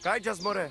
काय czas, more?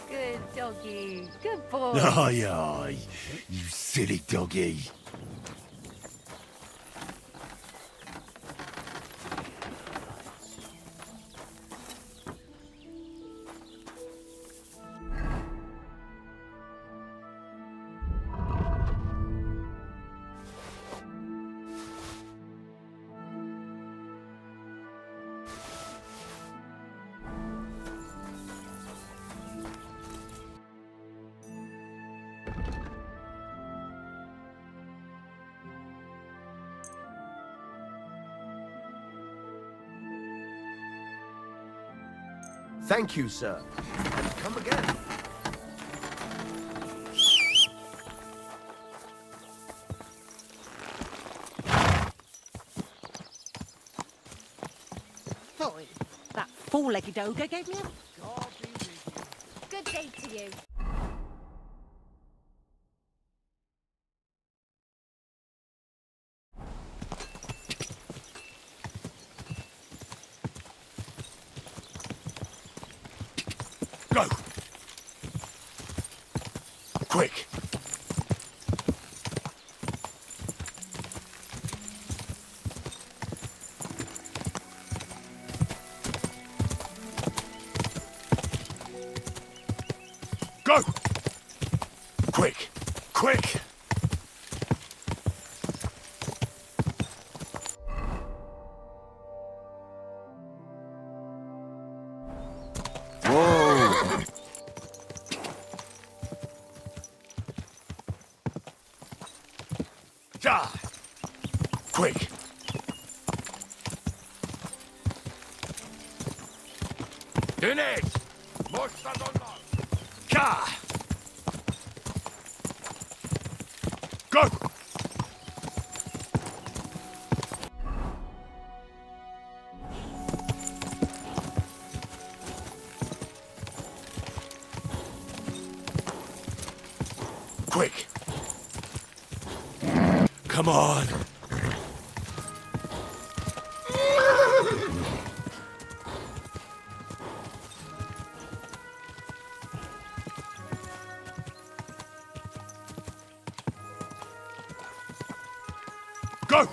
Good doggy. Good boy. Aye, aye, you silly doggy. Thank you, sir. And come again. Boy, that four-legged ogre gave me a... God be with you. Good day to you. Go! Quick! Go! Quick! Quick! Whoa! Ja! Quick! Dönek! Måste Ja! Go! Come on. Go!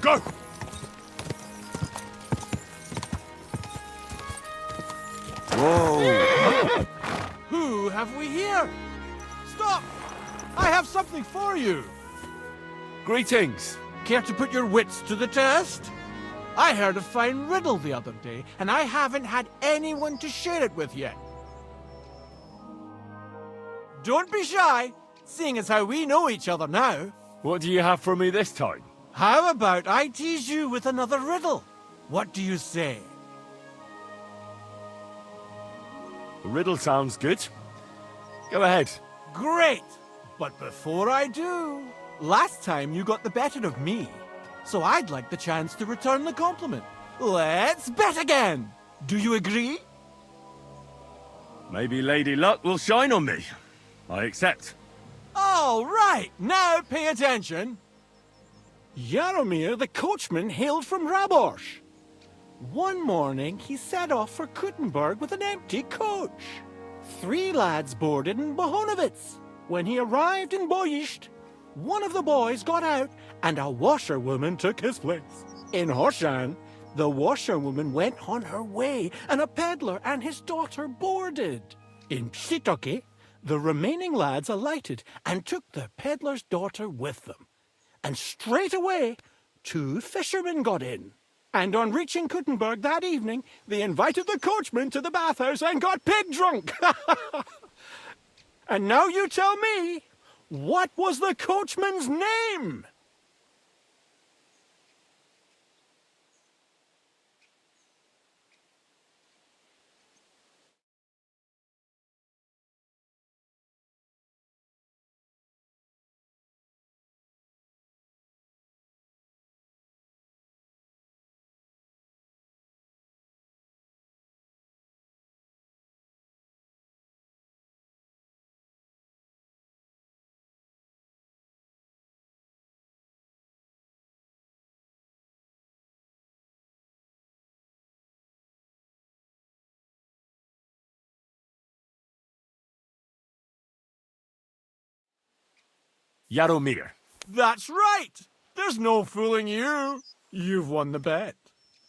Go! Whoa! Who have we here? Stop! I have something for you. Greetings. Care to put your wits to the test? I heard a fine riddle the other day, and I haven't had anyone to share it with yet. Don't be shy, seeing as how we know each other now. What do you have for me this time? How about I tease you with another riddle? What do you say? The riddle sounds good. Go ahead. Great! But before I do, last time you got the better of me, so I'd like the chance to return the compliment. Let's bet again! Do you agree? Maybe Lady Luck will shine on me. I accept. All right, now pay attention. Jaromir the coachman hailed from Rabosh. One morning he set off for Kuttenberg with an empty coach. 3 lads boarded in Bohonovitz. When he arrived in Boyisht, one of the boys got out and a washerwoman took his place. In Hoshan, the washerwoman went on her way and a peddler and his daughter boarded. In Pshitoke, the remaining lads alighted and took the peddler's daughter with them. And straight away, 2 fishermen got in. And on reaching Kuttenberg that evening, they invited the coachman to the bathhouse and got pig drunk. And now you tell me, what was the coachman's name? Jaromir. That's right. There's no fooling you. You've won the bet.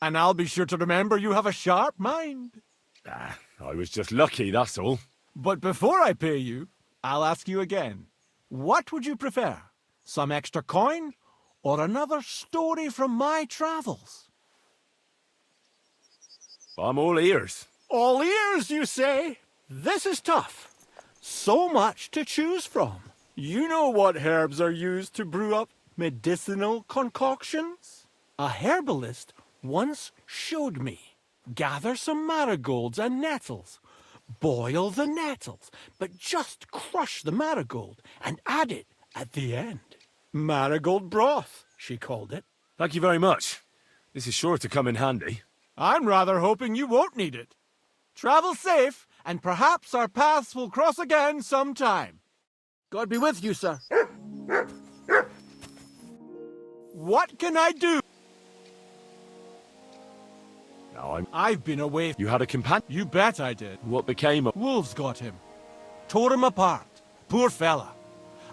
And I'll be sure to remember you have a sharp mind. I was just lucky, that's all. But before I pay you, I'll ask you again. What would you prefer? Some extra coin or another story from my travels? I'm all ears. All ears, you say? This is tough. So much to choose from. You know what herbs are used to brew up medicinal concoctions? A herbalist once showed me. Gather some marigolds and nettles. Boil the nettles, but just crush the marigold and add it at the end. Marigold broth, she called it. Thank you very much. This is sure to come in handy. I'm rather hoping you won't need it. Travel safe, and perhaps our paths will cross again sometime. God be with you, sir. What can I do? Now I've been away. You had a companion? You bet I did. What became of... Wolves got him. Tore him apart. Poor fella.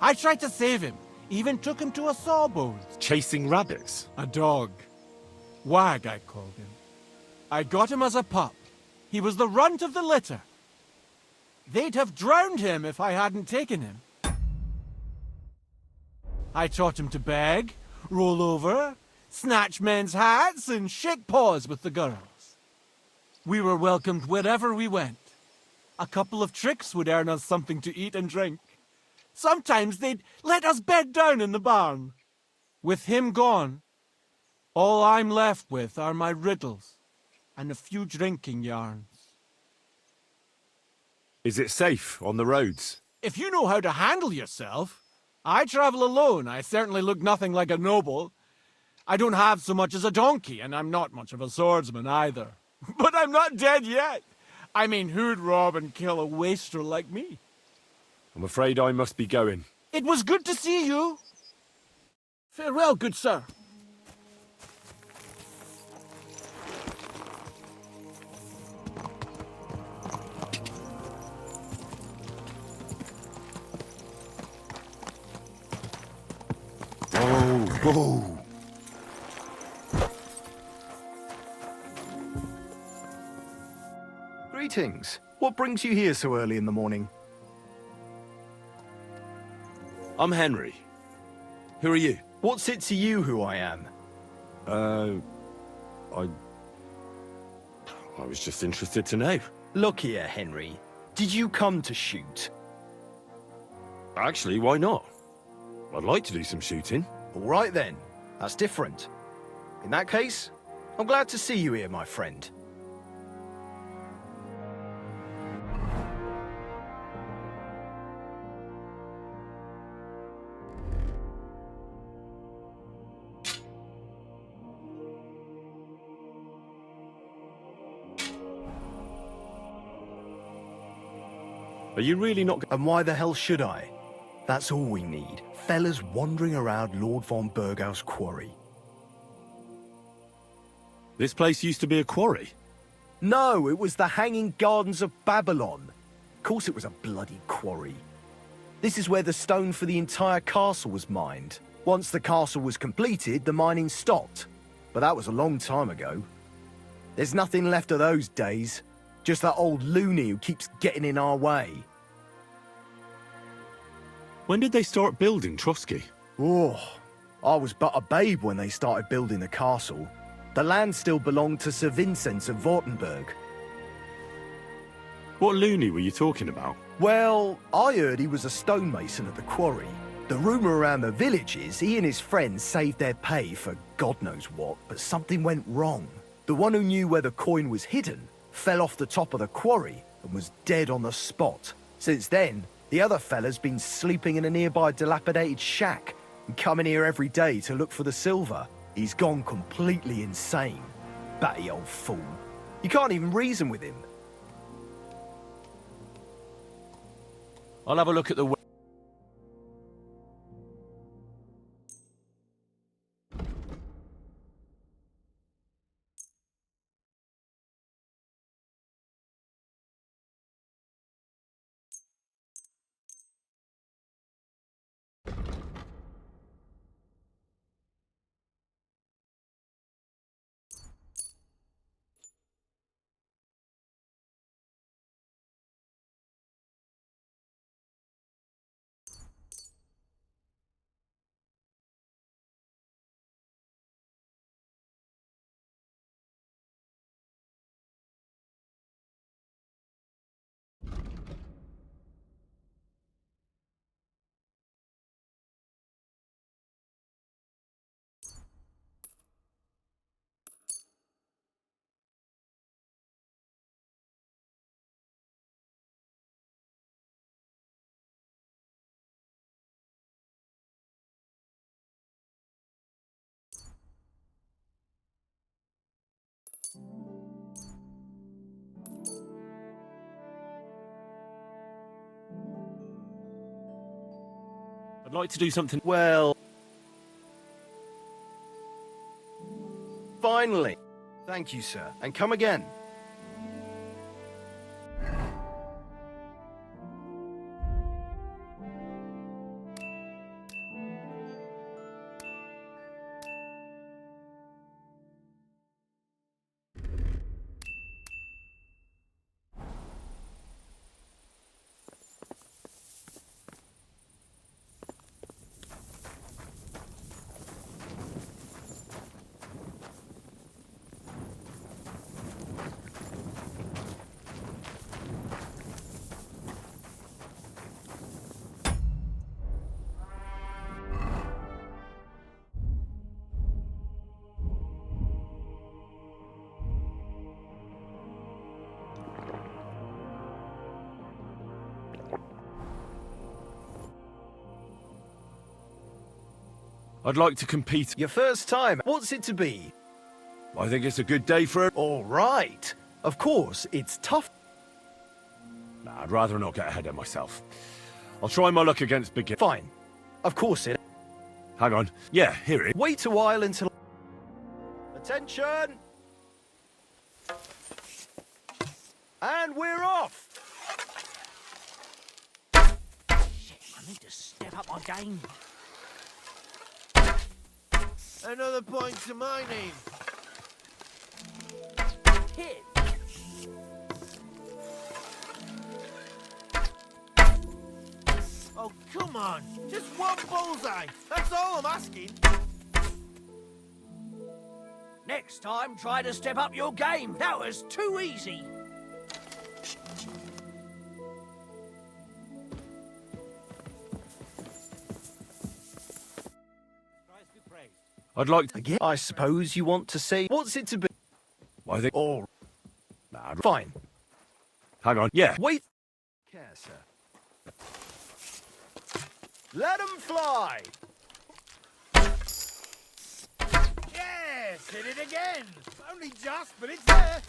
I tried to save him. Even took him to a sawbones. Chasing rabbits? A dog. Wag, I called him. I got him as a pup. He was the runt of the litter. They'd have drowned him if I hadn't taken him. I taught him to beg, roll over, snatch men's hats, and shake paws with the girls. We were welcomed wherever we went. A couple of tricks would earn us something to eat and drink. Sometimes they'd let us bed down in the barn. With him gone, all I'm left with are my riddles and a few drinking yarns. Is it safe on the roads? If you know how to handle yourself. I travel alone. I certainly look nothing like a noble. I don't have so much as a donkey, and I'm not much of a swordsman either. But I'm not dead yet. I mean, who'd rob and kill a wastrel like me? I'm afraid I must be going. It was good to see you. Farewell, good sir. Whoa. Greetings. What brings you here so early in the morning? I'm Henry. Who are you? What's it to you who I am? I was just interested to know. Look here, Henry. Did you come to shoot? Actually, why not? I'd like to do some shooting. All right then. That's different. In that case, I'm glad to see you here, my friend. Are you really not... And why the hell should I? That's all we need. Fellas wandering around Lord von Burgau's quarry. This place used to be a quarry. No, it was the Hanging Gardens of Babylon. Of course it was a bloody quarry. This is where the stone for the entire castle was mined. Once the castle was completed, the mining stopped. But that was a long time ago. There's nothing left of those days. Just that old loony who keeps getting in our way. When did they start building Trotsky? Oh, I was but a babe when they started building the castle. The land still belonged to Sir Vincent of Württemberg. What loony were you talking about? Well, I heard he was a stonemason at the quarry. The rumour around the village is he and his friends saved their pay for God knows what, but something went wrong. The one who knew where the coin was hidden fell off the top of the quarry and was dead on the spot. Since then, the other fella's been sleeping in a nearby dilapidated shack and coming here every day to look for the silver. He's gone completely insane. Batty old fool. You can't even reason with him. I'll have a look at the... I'd like to do something... Well... Finally. Thank you, sir. And come again. I'd like to compete. Your first time. What's it to be? I think it's a good day for it. All right. Of course, it's tough. Nah, I'd rather not get ahead of myself. I'll try my luck against begin. Fine. Of course it. Hang on. Yeah, here it is. Wait a while until... Attention! And we're off! Shit, I need to step up my game. Another point to my name. Hit. Oh, come on. Just one bullseye. That's all I'm asking. Next time, try to step up your game. That was too easy. I'd like to... Again, I suppose you want to say... What's it to be? I think... All... Nah, Fine. hang on. Yeah. Wait... Care, sir. Let 'em fly! Yes, hit it again. Only just, but it's there.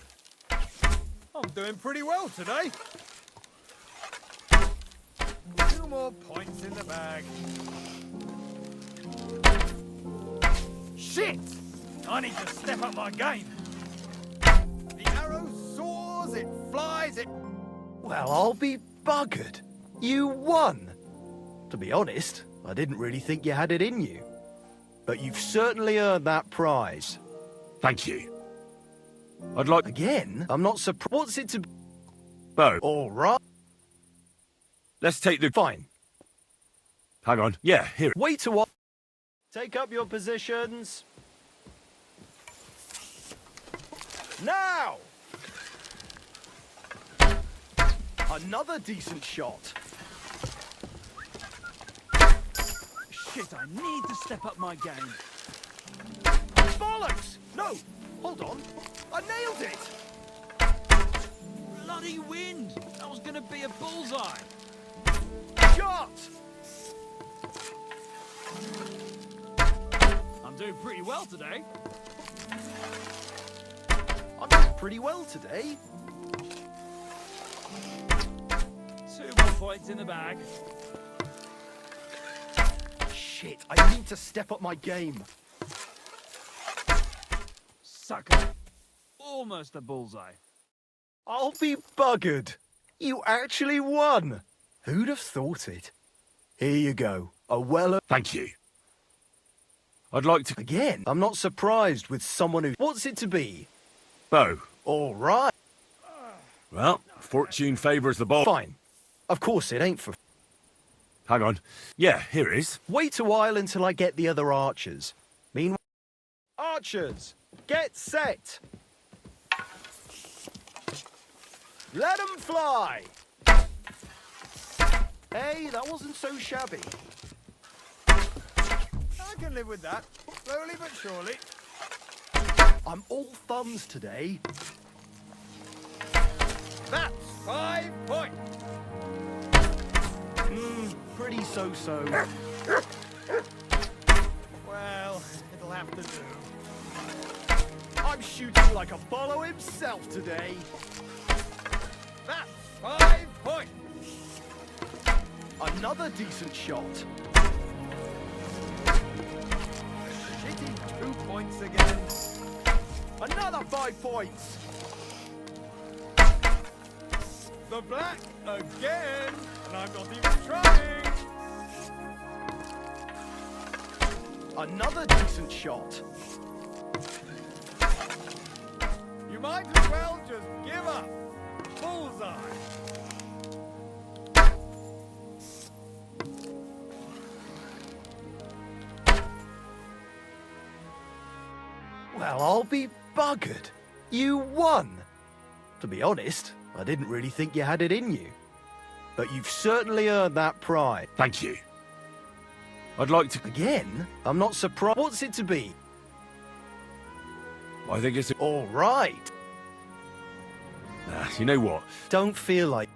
I'm doing pretty well today. 2 more points in the bag. Shit! I need to step up my game. The arrow soars, it flies, it... Well, I'll be buggered. You won. To be honest, I didn't really think you had it in you. But you've certainly earned that prize. Thank you. I'd like... Again? I'm not surprised. What's it to... Bo, All right. let's take the... Fine. Hang on. Yeah, here. Wait a while. Take up your positions. Now! Another decent shot. Shit, I need to step up my game. Bollocks! No! Hold on. I nailed it! Bloody wind! That was gonna be a bullseye. Shot! I'm doing pretty well today. I'm doing pretty well today. 2 more points in the bag. Shit, I need to step up my game. Sucker. Almost a bullseye. I'll be buggered. You actually won. Who'd have thought it? Here you go. A well... Thank you. I'd like to... Again, I'm not surprised with someone who... What's it to be? Bo. All right. Well, fortune favours the ball. Fine. Of course it ain't for... Hang on. Yeah, here it is. Wait a while until I get the other archers. Meanwhile... Archers, get set. Let 'em fly. Hey, that wasn't so shabby. I can live with that. Slowly but surely. I'm all thumbs today. That's 5 points. Pretty so-so. Well, it'll have to do. I'm shooting like Apollo himself today. That's 5 points. Another decent shot. Shitty 2 points again. Another 5 points. The black again, and I'm not even trying. Another decent shot. You might as well just give up. Bullseye. Well, I'll be buggered. You won. To be honest, I didn't really think you had it in you. But you've certainly earned that pride. Thank you. I'd like to... Again? I'm not surprised. What's it to be? I think it's... All right. You know what? Don't feel like...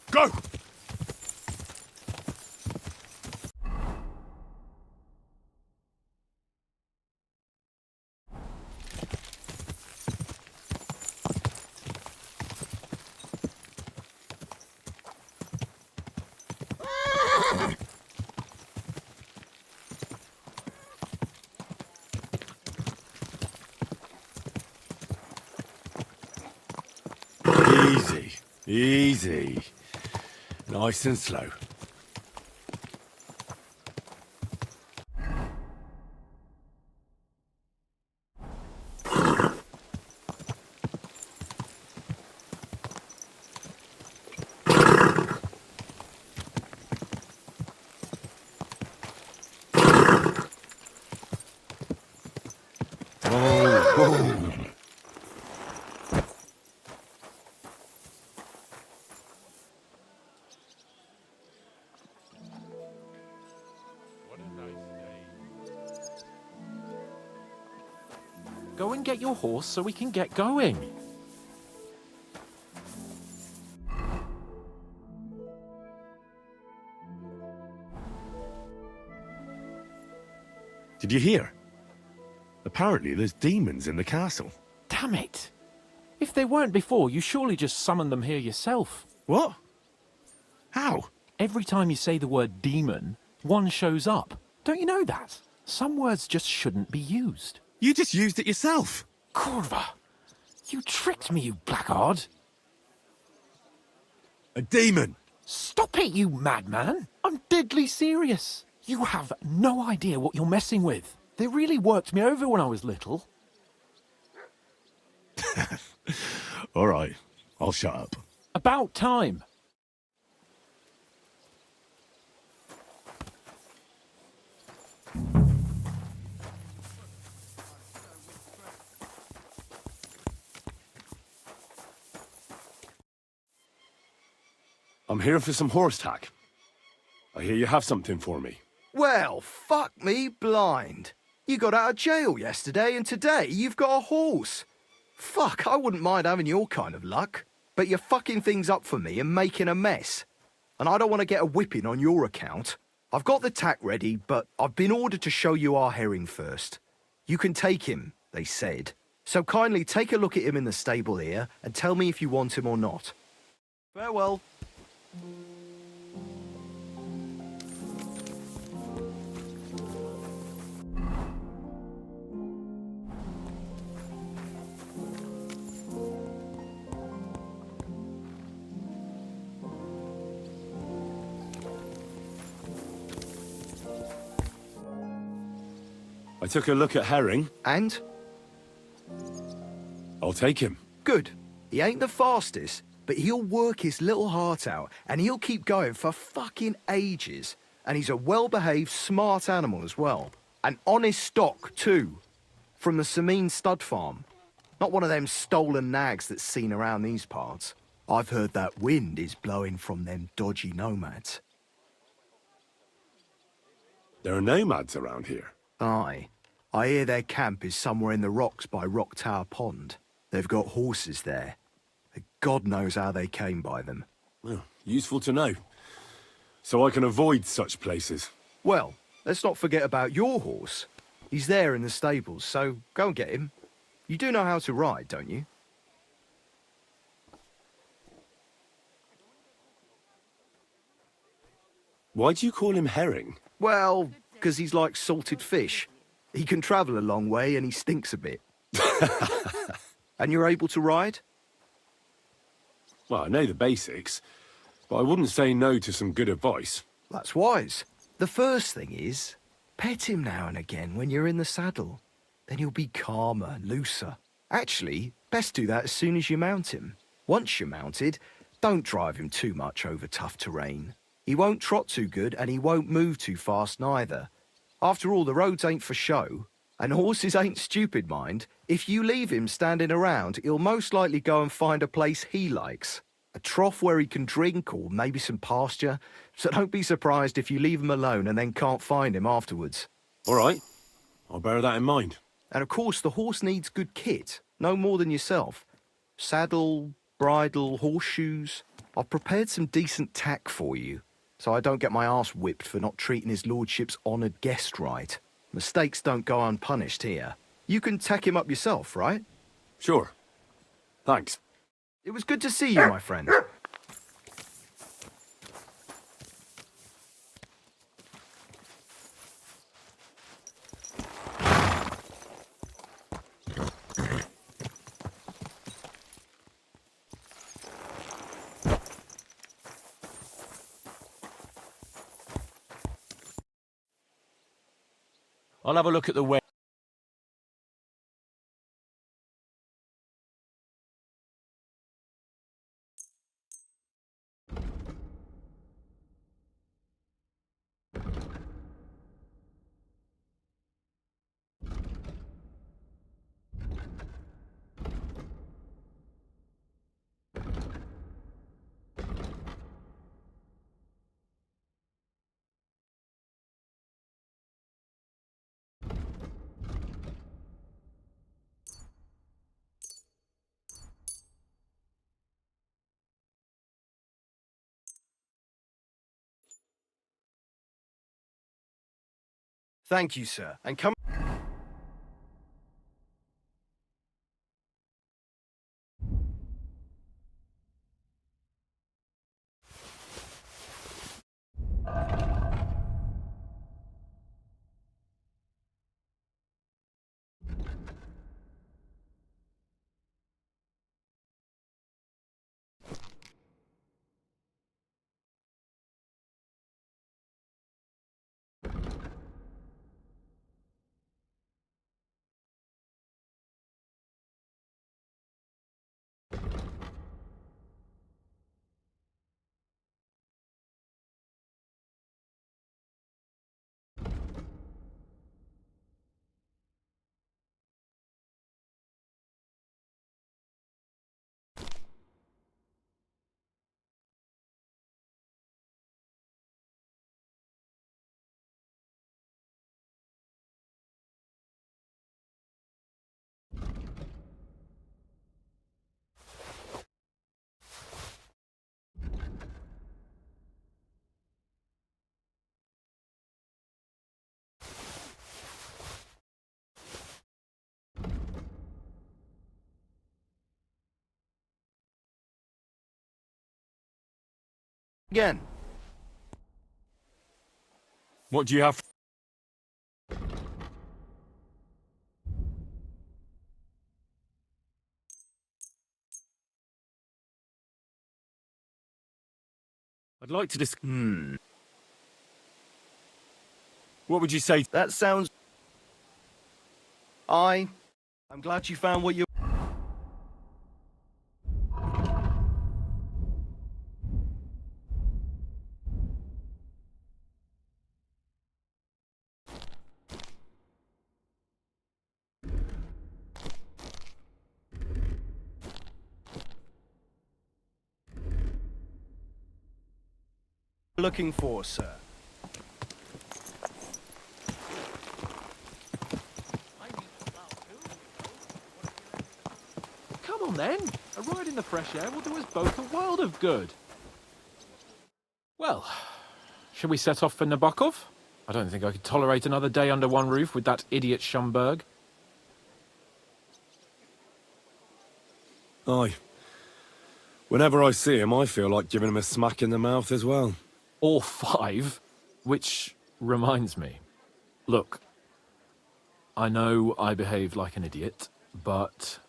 Go! Easy, easy. Nice and slow. Go and get your horse so we can get going. Did you hear? Apparently there's demons in the castle. Damn it! If they weren't before, you surely just summoned them here yourself. What? How? Every time you say the word demon, one shows up. Don't you know that? Some words just shouldn't be used. You just used it yourself. Kurva! You tricked me, you blackguard! A demon. Stop it, you madman! I'm deadly serious. You have no idea what you're messing with. They really worked me over when I was little. All right, I'll shut up. About time. I'm here for some horse tack. I hear you have something for me. Well, fuck me blind. You got out of jail yesterday and today you've got a horse. Fuck, I wouldn't mind having your kind of luck. But you're fucking things up for me and making a mess. And I don't want to get a whipping on your account. I've got the tack ready, but I've been ordered to show you our herring first. You can take him, they said. So kindly take a look at him in the stable here and tell me if you want him or not. Farewell. I took a look at Herring. And? I'll take him. Good. He ain't the fastest, but he'll work his little heart out, and he'll keep going for fucking ages. And he's a well-behaved, smart animal as well. An honest stock, too. From the Sameen stud farm. Not one of them stolen nags that's seen around these parts. I've heard that wind is blowing from them dodgy nomads. There are nomads around here. Aye. I hear their camp is somewhere in the rocks by Rock Tower Pond. They've got horses there. God knows how they came by them. Well, useful to know. So I can avoid such places. Well, let's not forget about your horse. He's there in the stables, so go and get him. You do know how to ride, don't you? Why do you call him Herring? Well, because he's like salted fish. He can travel a long way and he stinks a bit. And you're able to ride? Well, I know the basics, but I wouldn't say no to some good advice. That's wise. The first thing is, pet him now and again when you're in the saddle. Then he'll be calmer, looser. Actually, best do that as soon as you mount him. Once you're mounted, don't drive him too much over tough terrain. He won't trot too good and he won't move too fast neither. After all, the roads ain't for show. And horses ain't stupid, mind. If you leave him standing around, he'll most likely go and find a place he likes. A trough where he can drink or maybe some pasture. So don't be surprised if you leave him alone and then can't find him afterwards. All right, I'll bear that in mind. And of course, the horse needs good kit, no more than yourself. Saddle, bridle, horseshoes. I've prepared some decent tack for you, so I don't get my arse whipped for not treating his lordship's honoured guest right. Mistakes don't go unpunished here. You can tack him up yourself, right? Sure. Thanks. It was good to see you, my friend. I'll have a look at the way. Thank you, sir. And come... Again. What do you have? I'd like to What would you say? That sounds... I'm glad you found what you... looking for, sir. Come on then. A ride in the fresh air will do us both a world of good. Well, shall we set off for Nabokov? I don't think I could tolerate another day under one roof with that idiot Schomburg. Aye. Whenever I see him, I feel like giving him a smack in the mouth as well. Or 5, which reminds me. Look, I know I behaved like an idiot, but...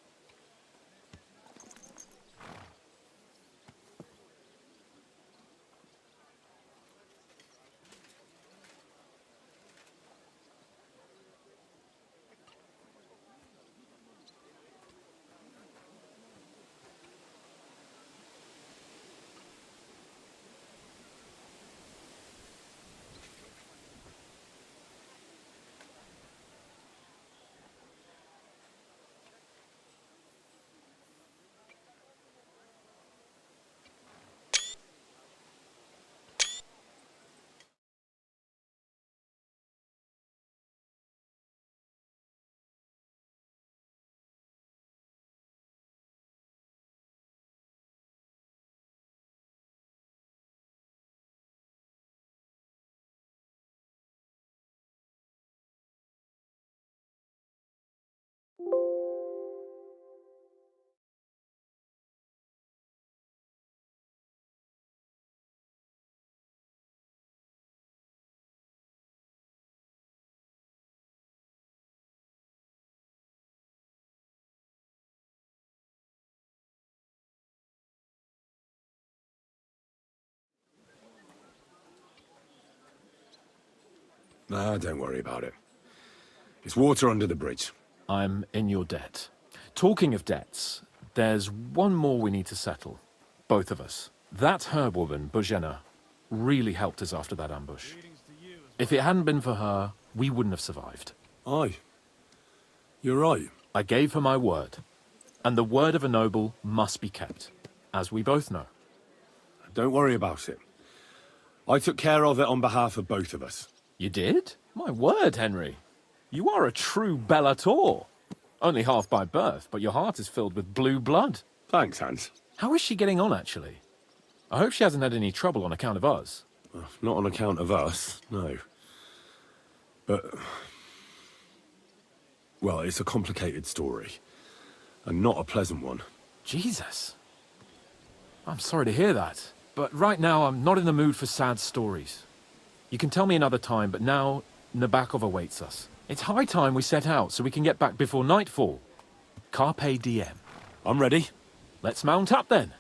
Nah, don't worry about it. It's water under the bridge. I'm in your debt. Talking of debts, there's one more we need to settle. Both of us. That herbwoman, Bozhena, really helped us after that ambush. If it hadn't been for her, we wouldn't have survived. Aye. You're right. I gave her my word. And the word of a noble must be kept, as we both know. Don't worry about it. I took care of it on behalf of both of us. You did? My word, Henry. You are a true Bellator. Only half by birth, but your heart is filled with blue blood. Thanks, Hans. How is she getting on, actually? I hope she hasn't had any trouble on account of us. Not on account of us, no. But... well, it's a complicated story. And not a pleasant one. Jesus. I'm sorry to hear that. But right now, I'm not in the mood for sad stories. You can tell me another time, but now Nabokov awaits us. It's high time we set out so we can get back before nightfall. Carpe diem. I'm ready. Let's mount up then.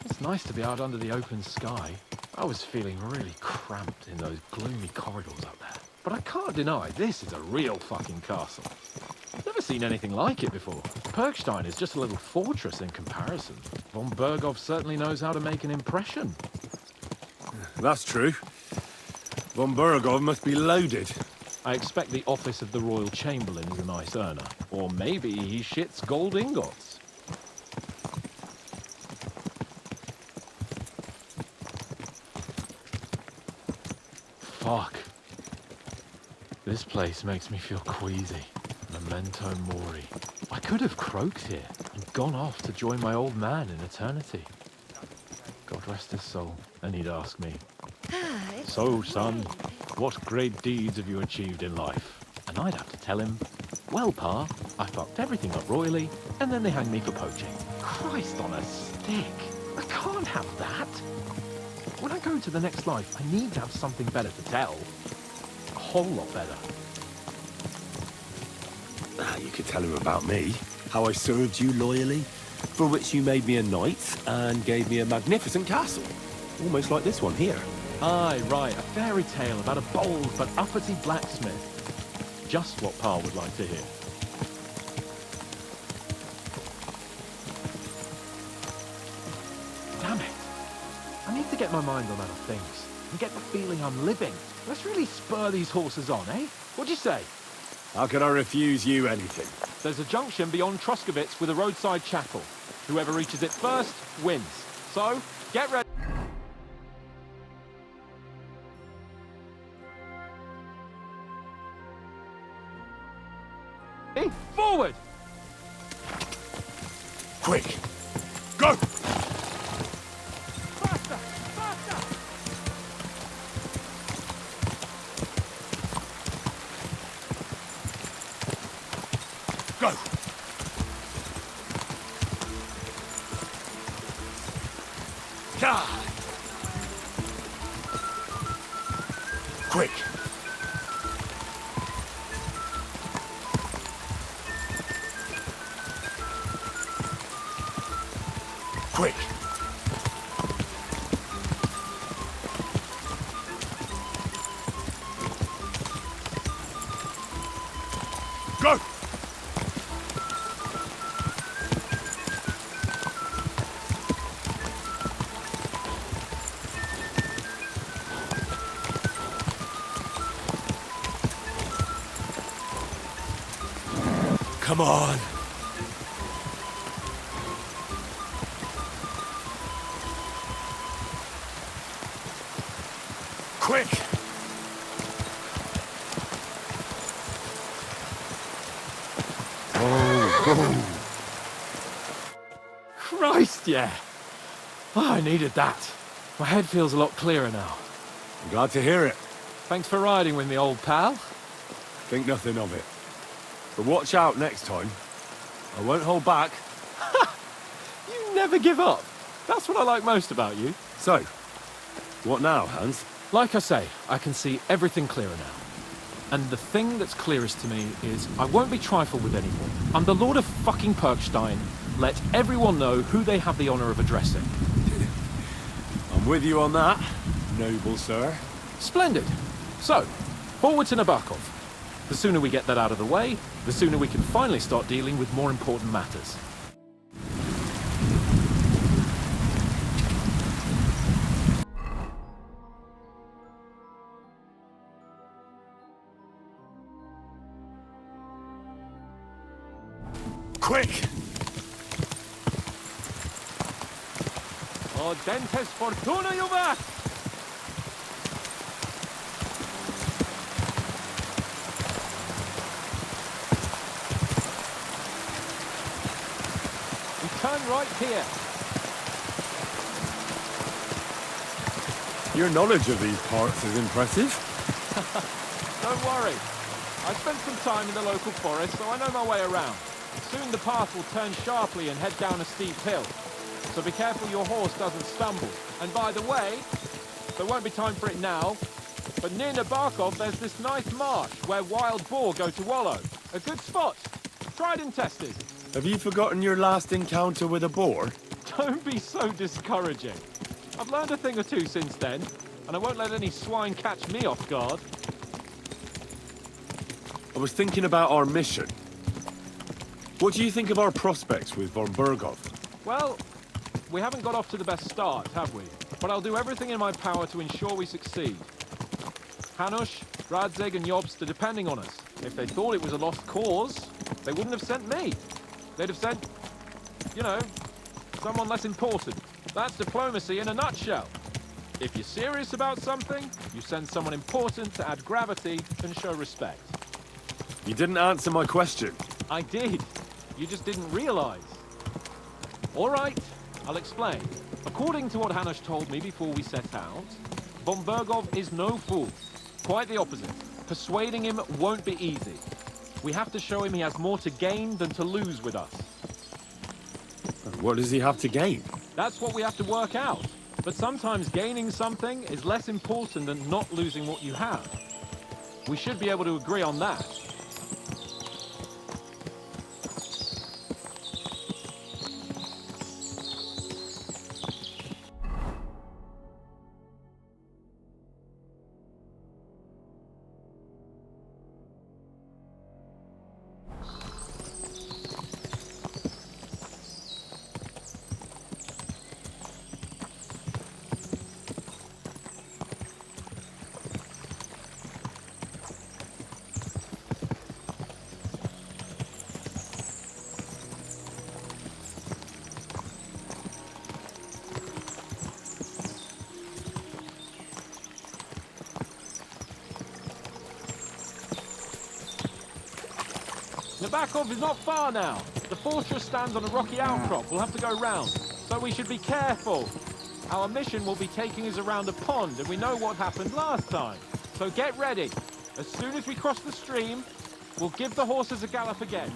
It's nice to be out under the open sky. I was feeling really cramped in those gloomy corridors up there. But I can't deny, this is a real fucking castle. Never seen anything like it before. Perkstein is just a little fortress in comparison. Von Berghoff certainly knows how to make an impression. That's true. Von Berghoff must be loaded. I expect the office of the Royal Chamberlain is a nice earner. Or maybe he shits gold ingots. Fuck. This place makes me feel queasy. Memento mori. I could have croaked here and gone off to join my old man in eternity. God rest his soul, and he'd ask me, "So, son, what great deeds have you achieved in life?" And I'd have to tell him, "Well, Pa, I fucked everything up royally, and then they hanged me for poaching." Christ on a stick! I can't have that! When I go to the next life, I need to have something better to tell. A whole lot better. You could tell him about me. How I served you loyally, for which you made me a knight and gave me a magnificent castle. Almost like this one here. Aye, right, a fairy tale about a bold but uppity blacksmith. Just what Pa would like to hear. Damn it. I need to get my mind on other things and get the feeling I'm living. Let's really spur these horses on, eh? What'd you say? How could I refuse you anything? There's a junction beyond Truscovitz with a roadside chapel. Whoever reaches it first wins. So, get ready. Forward! Quick! Go! Faster! Faster! Go! Ah! Quick! Quick! Go! Come on! Quick! Christ, yeah! Oh, I needed that. My head feels a lot clearer now. I'm glad to hear it. Thanks for riding with me, old pal. Think nothing of it. But watch out next time. I won't hold back. You never give up. That's what I like most about you. So, what now, Hans? Like I say, I can see everything clearer now. And the thing that's clearest to me is I won't be trifled with anymore. I'm the Lord of fucking Perkstein. Let everyone know who they have the honor of addressing. I'm with you on that, noble sir. Splendid. So, forward to Nabokov. The sooner we get that out of the way, the sooner we can finally start dealing with more important matters. Quick! O dentes fortuna juvat! We turn right here. Your knowledge of these parts is impressive. Don't worry. I spent some time in the local forest, so I know my way around. Soon the path will turn sharply and head down a steep hill. So be careful your horse doesn't stumble. And by the way, there won't be time for it now, but near Nabokov there's this nice marsh where wild boar go to wallow. A good spot. Tried and tested. Have you forgotten your last encounter with a boar? Don't be so discouraging. I've learned a thing or two since then, and I won't let any swine catch me off guard. I was thinking about our mission. What do you think of our prospects with von Berghoff? Well, we haven't got off to the best start, have we? But I'll do everything in my power to ensure we succeed. Hanush, Radzig and Jobst are depending on us. If they thought it was a lost cause, they wouldn't have sent me. They'd have sent, you know, someone less important. That's diplomacy in a nutshell. If you're serious about something, you send someone important to add gravity and show respect. You didn't answer my question. I did. You just didn't realize. All right, I'll explain. According to what Hanush told me before we set out, von Bergov is no fool. Quite the opposite. Persuading him won't be easy. We have to show him he has more to gain than to lose with us. What does he have to gain? That's what we have to work out. But sometimes gaining something is less important than not losing what you have. We should be able to agree on that. Nabakov is not far now. The fortress stands on a rocky outcrop. We'll have to go round, so we should be careful. Our mission will be taking us around a pond, and we know what happened last time. So get ready. As soon as we cross the stream, we'll give the horses a gallop again.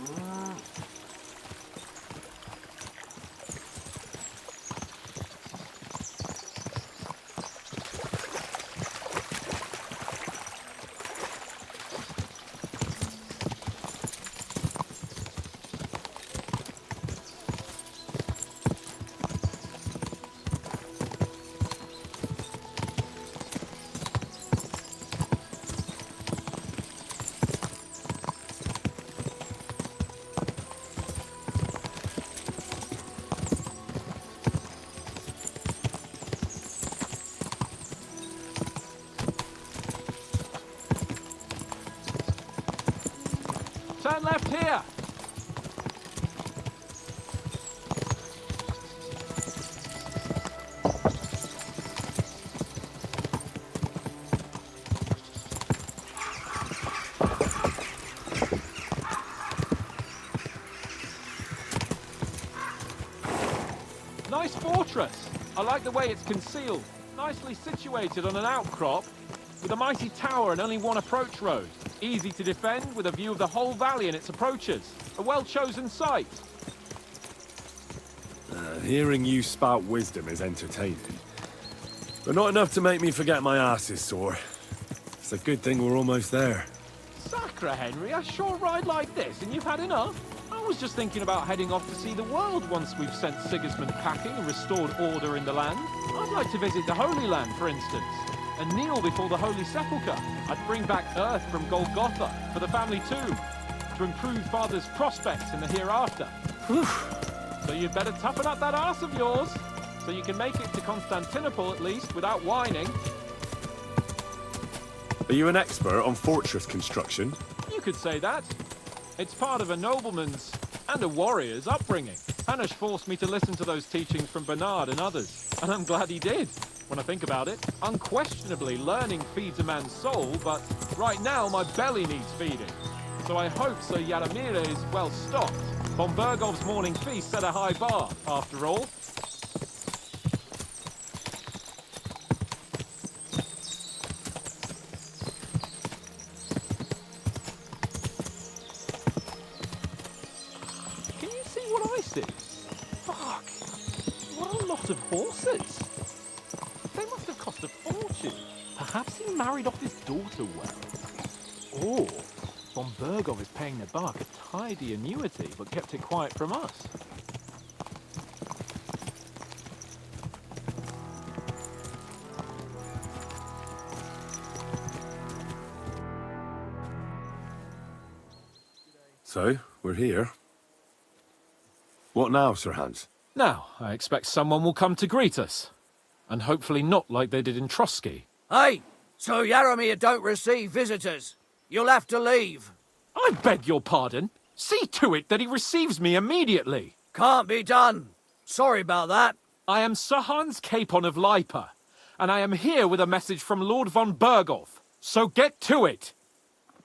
Turn left here! Nice fortress! I like the way it's concealed. Nicely situated on an outcrop, with a mighty tower and only one approach road. Easy to defend, with a view of the whole valley and its approaches. A well-chosen site. Hearing you spout wisdom is entertaining. But not enough to make me forget my ass is sore. It's a good thing we're almost there. Sacre, Henry, a short ride like this and you've had enough? I was just thinking about heading off to see the world once we've sent Sigismund packing and restored order in the land. I'd like to visit the Holy Land, for instance, and kneel before the Holy Sepulchre. I'd bring back earth from Golgotha for the family too, to improve Father's prospects in the hereafter. Whew. So you'd better toughen up that arse of yours, so you can make it to Constantinople at least without whining. Are you an expert on fortress construction? You could say that. It's part of a nobleman's and a warrior's upbringing. Hanush forced me to listen to those teachings from Bernard and others, and I'm glad he did. When I think about it, unquestionably learning feeds a man's soul, but right now my belly needs feeding. So I hope Sir Yaromir is well stocked. Von Bergov's morning feast set a high bar, after all. Can you see what I see? Fuck! What a lot of horses! They must have cost a fortune. Perhaps he married off his daughter well. Or von Bergov is paying Nabak a tidy annuity, but kept it quiet from us. So, we're here. What now, Sir Hans? Now, I expect someone will come to greet us. And hopefully not like they did in Trotsky. Hey, so Yaromir don't receive visitors. You'll have to leave. I beg your pardon. See to it that he receives me immediately. Can't be done. Sorry about that. I am Sir Hans Capon of Lipa, and I am here with a message from Lord von Bergov. So get to it.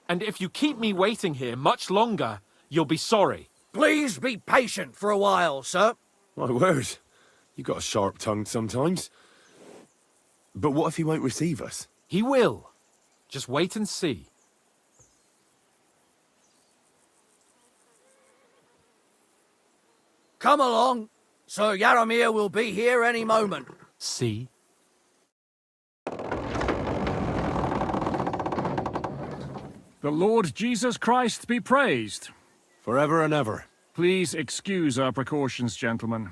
And if you keep me waiting here much longer, you'll be sorry. Please be patient for a while, sir. My word. You got a sharp tongue sometimes. But what if he won't receive us? He will. Just wait and see. Come along. Sir Yaromir will be here any moment. See? The Lord Jesus Christ be praised. Forever and ever. Please excuse our precautions, gentlemen.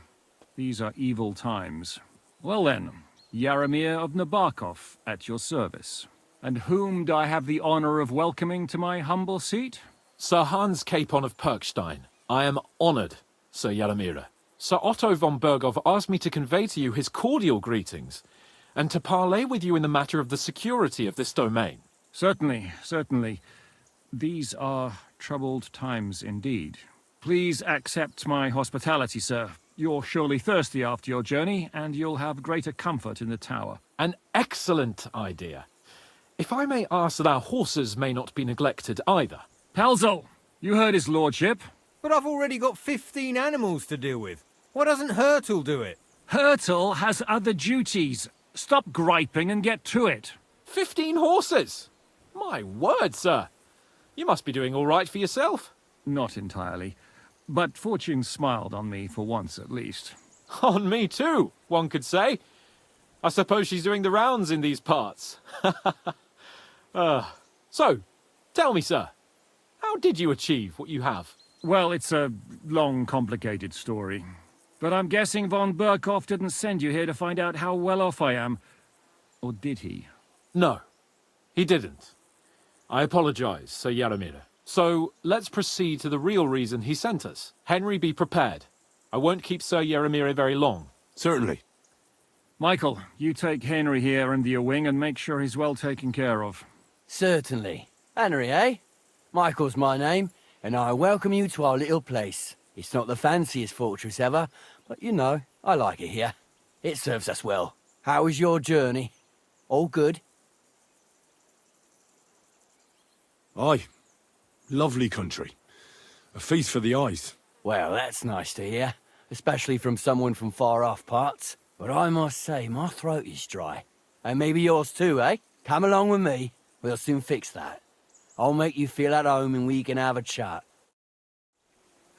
These are evil times. Well then, Yaromir of Nabokov at your service. And whom do I have the honor of welcoming to my humble seat? Sir Hans Capon of Perkstein. I am honored, Sir Yaromir. Sir Otto von Berghoff asked me to convey to you his cordial greetings, and to parley with you in the matter of the security of this domain. Certainly, certainly. These are troubled times indeed. Please accept my hospitality, sir. You're surely thirsty after your journey, and you'll have greater comfort in the tower. An excellent idea. If I may ask that our horses may not be neglected either. Pelzel, you heard his lordship. But I've already got 15 animals to deal with. Why doesn't Hurtle do it? Hurtle has other duties. Stop griping and get to it. 15 horses! My word, sir. You must be doing all right for yourself. Not entirely. But fortune smiled on me for once at least. On me too, one could say. I suppose she's doing the rounds in these parts. So, tell me, sir, how did you achieve what you have? Well, it's a long, complicated story. But I'm guessing von Berkhoff didn't send you here to find out how well off I am. Or did he? No, he didn't. I apologize, Sir Yaromir. So, let's proceed to the real reason he sent us. Henry, be prepared. I won't keep Sir Yaromir very long. Certainly. Michael, you take Henry here under your wing and make sure he's well taken care of. Certainly. Henry, eh? Michael's my name, and I welcome you to our little place. It's not the fanciest fortress ever, but you know, I like it here. It serves us well. How was your journey? All good? Aye. Lovely country. A feast for the eyes. Well, that's nice to hear, especially from someone from far-off parts. But I must say, my throat is dry. And maybe yours too, eh? Come along with me. We'll soon fix that. I'll make you feel at home and we can have a chat.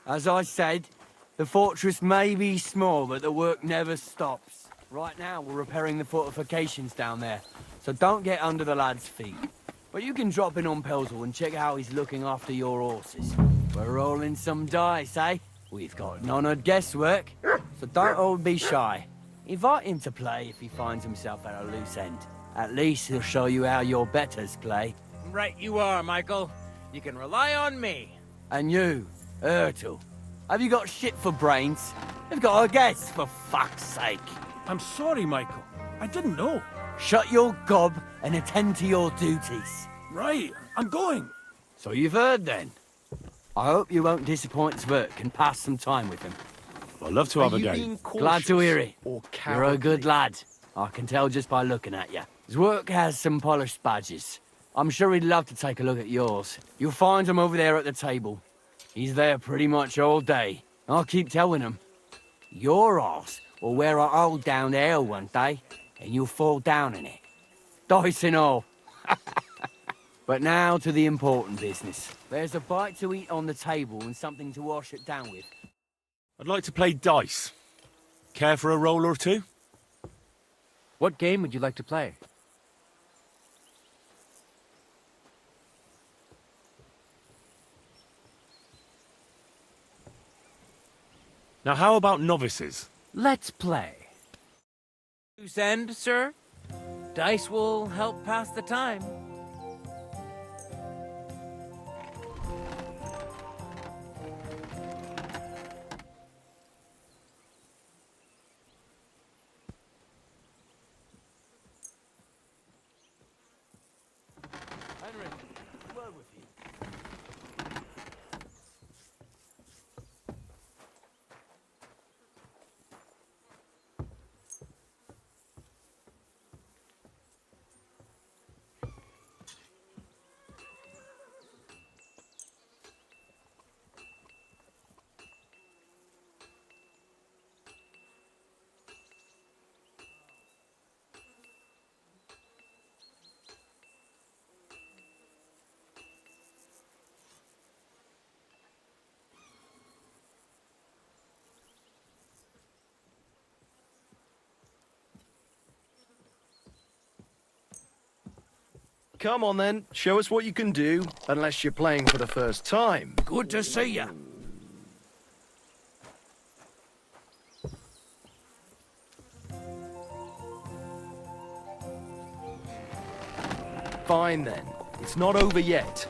As I said, the fortress may be small, but the work never stops. Right now, we're repairing the fortifications down there, so don't get under the lad's feet. But you can drop in on Pelzel and check how he's looking after your horses. We're rolling some dice, eh? We've got none of guesswork, so don't all be shy. Invite him to play if he finds himself at a loose end. At least he'll show you how your betters play. Right you are, Michael. You can rely on me. And you, Ertl, have you got shit for brains? You've got a guess, for fuck's sake. I'm sorry, Michael. I didn't know. Shut your gob and attend to your duties. Right, I'm going. So you've heard then. I hope you won't disappoint Zwerk and pass some time with him. I'd love to have a game. Glad to hear it. Or You're a good lad. I can tell just by looking at you. Zwerk has some polished badges. I'm sure he'd love to take a look at yours. You'll find him over there at the table. He's there pretty much all day. I'll keep telling him. Your arse will wear a hole down the hill one day, and you'll fall down in it. Dice and all. But now to the important business. There's a bite to eat on the table and something to wash it down with. I'd like to play dice. Care for a roll or two? What game would you like to play? Now how about novices? Let's play. Loose end, sir? Dice will help pass the time. Henry, a word with you. Come on then, show us what you can do, unless you're playing for the first time. Good to see you. Fine then, it's not over yet.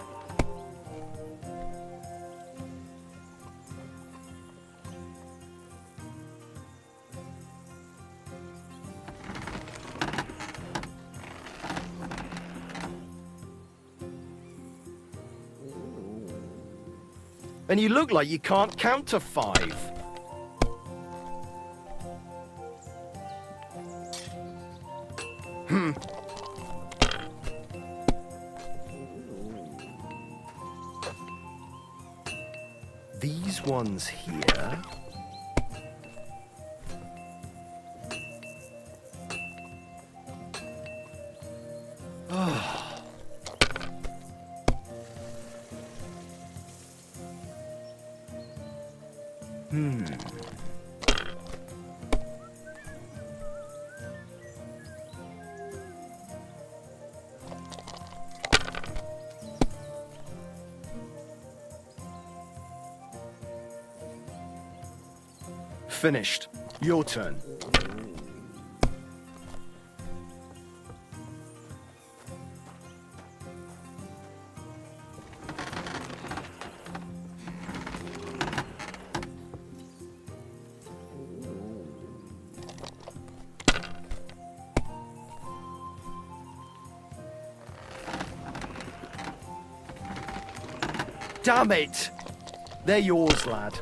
And you look like you can't count to 5. These ones here. Finished. Your turn. Damn it! They're yours, lad.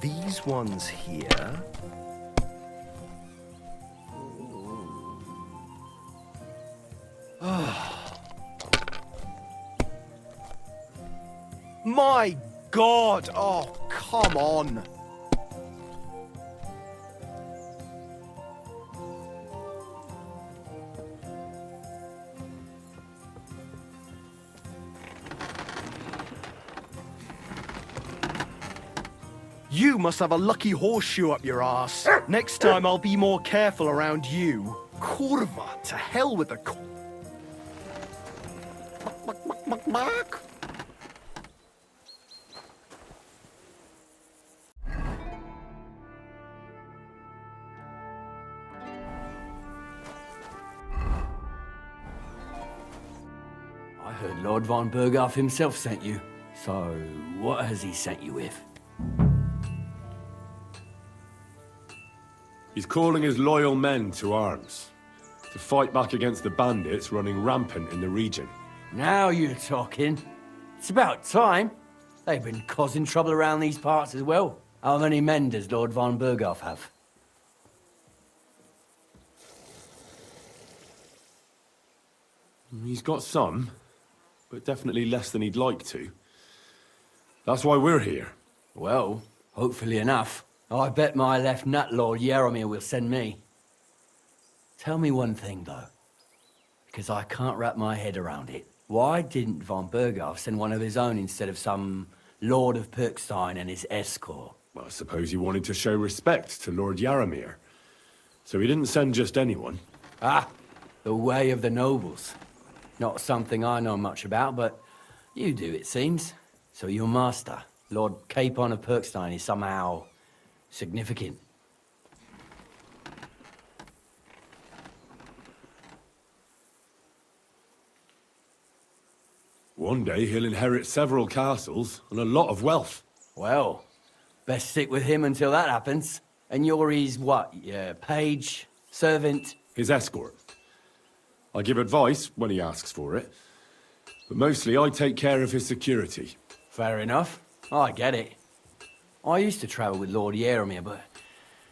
These ones here. My God! Oh, come on! You must have a lucky horseshoe up your ass. Next time I'll be more careful around you. Kurva, to hell with the Mark. I heard Lord von Berghoff himself sent you. So, what has he sent you with? He's calling his loyal men to arms, to fight back against the bandits running rampant in the region. Now you're talking. It's about time. They've been causing trouble around these parts as well. How many men does Lord von Berghoff have? He's got some, but definitely less than he'd like to. That's why we're here. Well, hopefully enough. I bet my left nut Lord Yaromir will send me. Tell me one thing, though, because I can't wrap my head around it. Why didn't von Berghoff send one of his own instead of some Lord of Pirkstein and his escort? Well, I suppose he wanted to show respect to Lord Yaromir. So he didn't send just anyone. Ah, the way of the nobles. Not something I know much about, but you do, it seems. So your master, Lord Capon of Pirkstein, is somehow significant. One day he'll inherit several castles and a lot of wealth. Well, best stick with him until that happens. And you're his what? Page? Servant? His escort. I give advice when he asks for it, but mostly I take care of his security. Fair enough. I get it. I used to travel with Lord Yaromir, but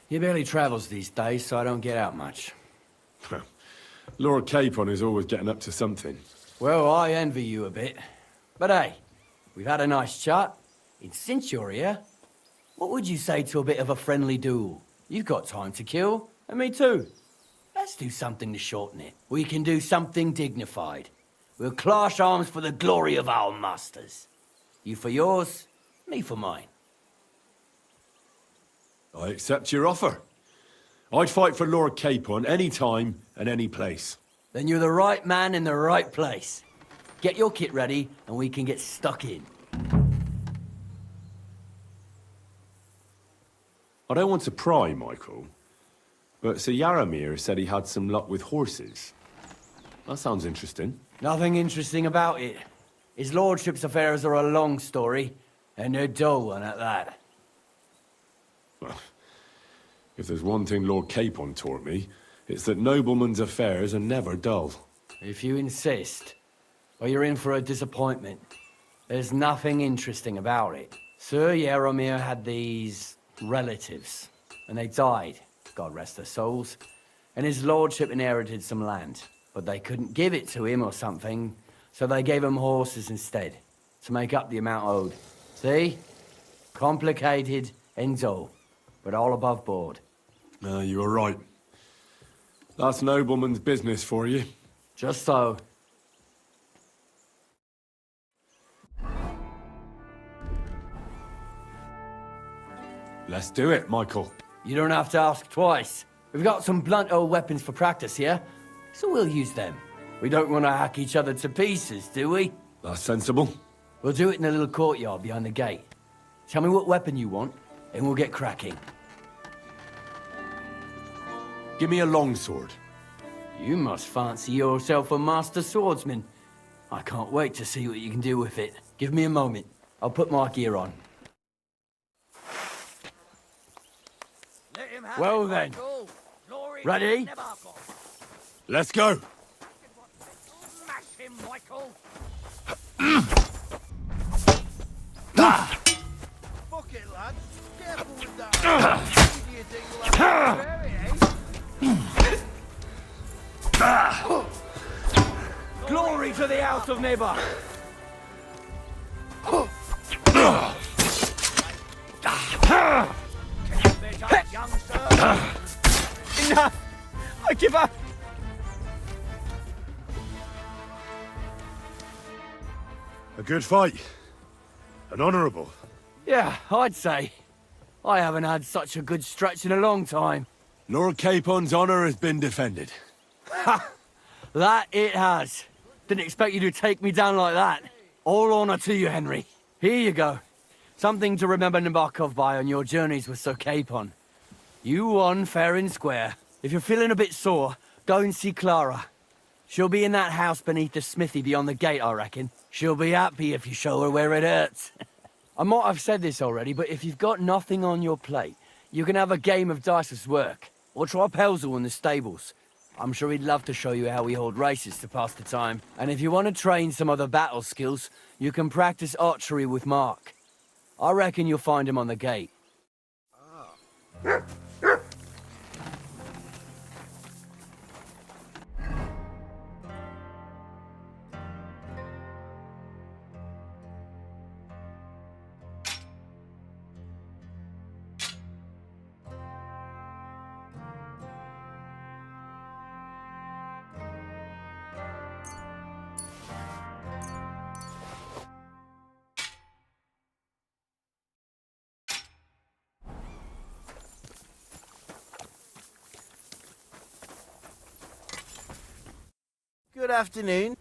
He barely travels these days, so I don't get out much. Lord Capon is always getting up to something. Well, I envy you a bit. But hey, we've had a nice chat. And since you're here, what would you say to a bit of a friendly duel? You've got time to kill, and me too. Let's do something to shorten it. We can do something dignified. We'll clash arms for the glory of our masters. You for yours, me for mine. I accept your offer. I'd fight for Lord Capon any time and any place. Then you're the right man in the right place. Get your kit ready, and we can get stuck in. I don't want to pry, Michael, but Sir Yaramir said he had some luck with horses. That sounds interesting. Nothing interesting about it. His lordship's affairs are a long story, and a dull one at that. Well, if there's one thing Lord Capon taught me, it's that noblemen's affairs are never dull. If you insist, well, you're in for a disappointment. There's nothing interesting about it. Sir Yaramir had these relatives, and they died, God rest their souls, and his lordship inherited some land, but they couldn't give it to him or something, so they gave him horses instead, to make up the amount owed. See? Complicated and dull, but all above board. You were right. That's nobleman's business for you. Just so. Let's do it, Michael. You don't have to ask twice. We've got some blunt old weapons for practice here, so we'll use them. We don't want to hack each other to pieces, do we? That's sensible. We'll do it in the little courtyard behind the gate. Tell me what weapon you want, and we'll get cracking. Give me a longsword. You must fancy yourself a master swordsman. I can't wait to see what you can do with it. Give me a moment. I'll put my gear on. Well then. Ready? Let's go. Smash him, Michael! Fuck it, lads. Careful with that. Do you think you'll have to bury it, Glory to the House of Neighbor! Enough! I give up! A good fight. An honourable. Yeah, I'd say. I haven't had such a good stretch in a long time. Lord Capon's honour has been defended. Ha! That it has. Didn't expect you to take me down like that. All honour to you, Henry. Here you go. Something to remember Nabokov by on your journeys with Sir Capon. You won fair and square. If you're feeling a bit sore, go and see Clara. She'll be in that house beneath the smithy beyond the gate, I reckon. She'll be happy if you show her where it hurts. I might have said this already, but if you've got nothing on your plate, you can have a game of dice's work. Or try Pelzel in the stables. I'm sure he'd love to show you how we hold races to pass the time. And if you want to train some other battle skills, you can practice archery with Mark. I reckon you'll find him on the gate. Good afternoon.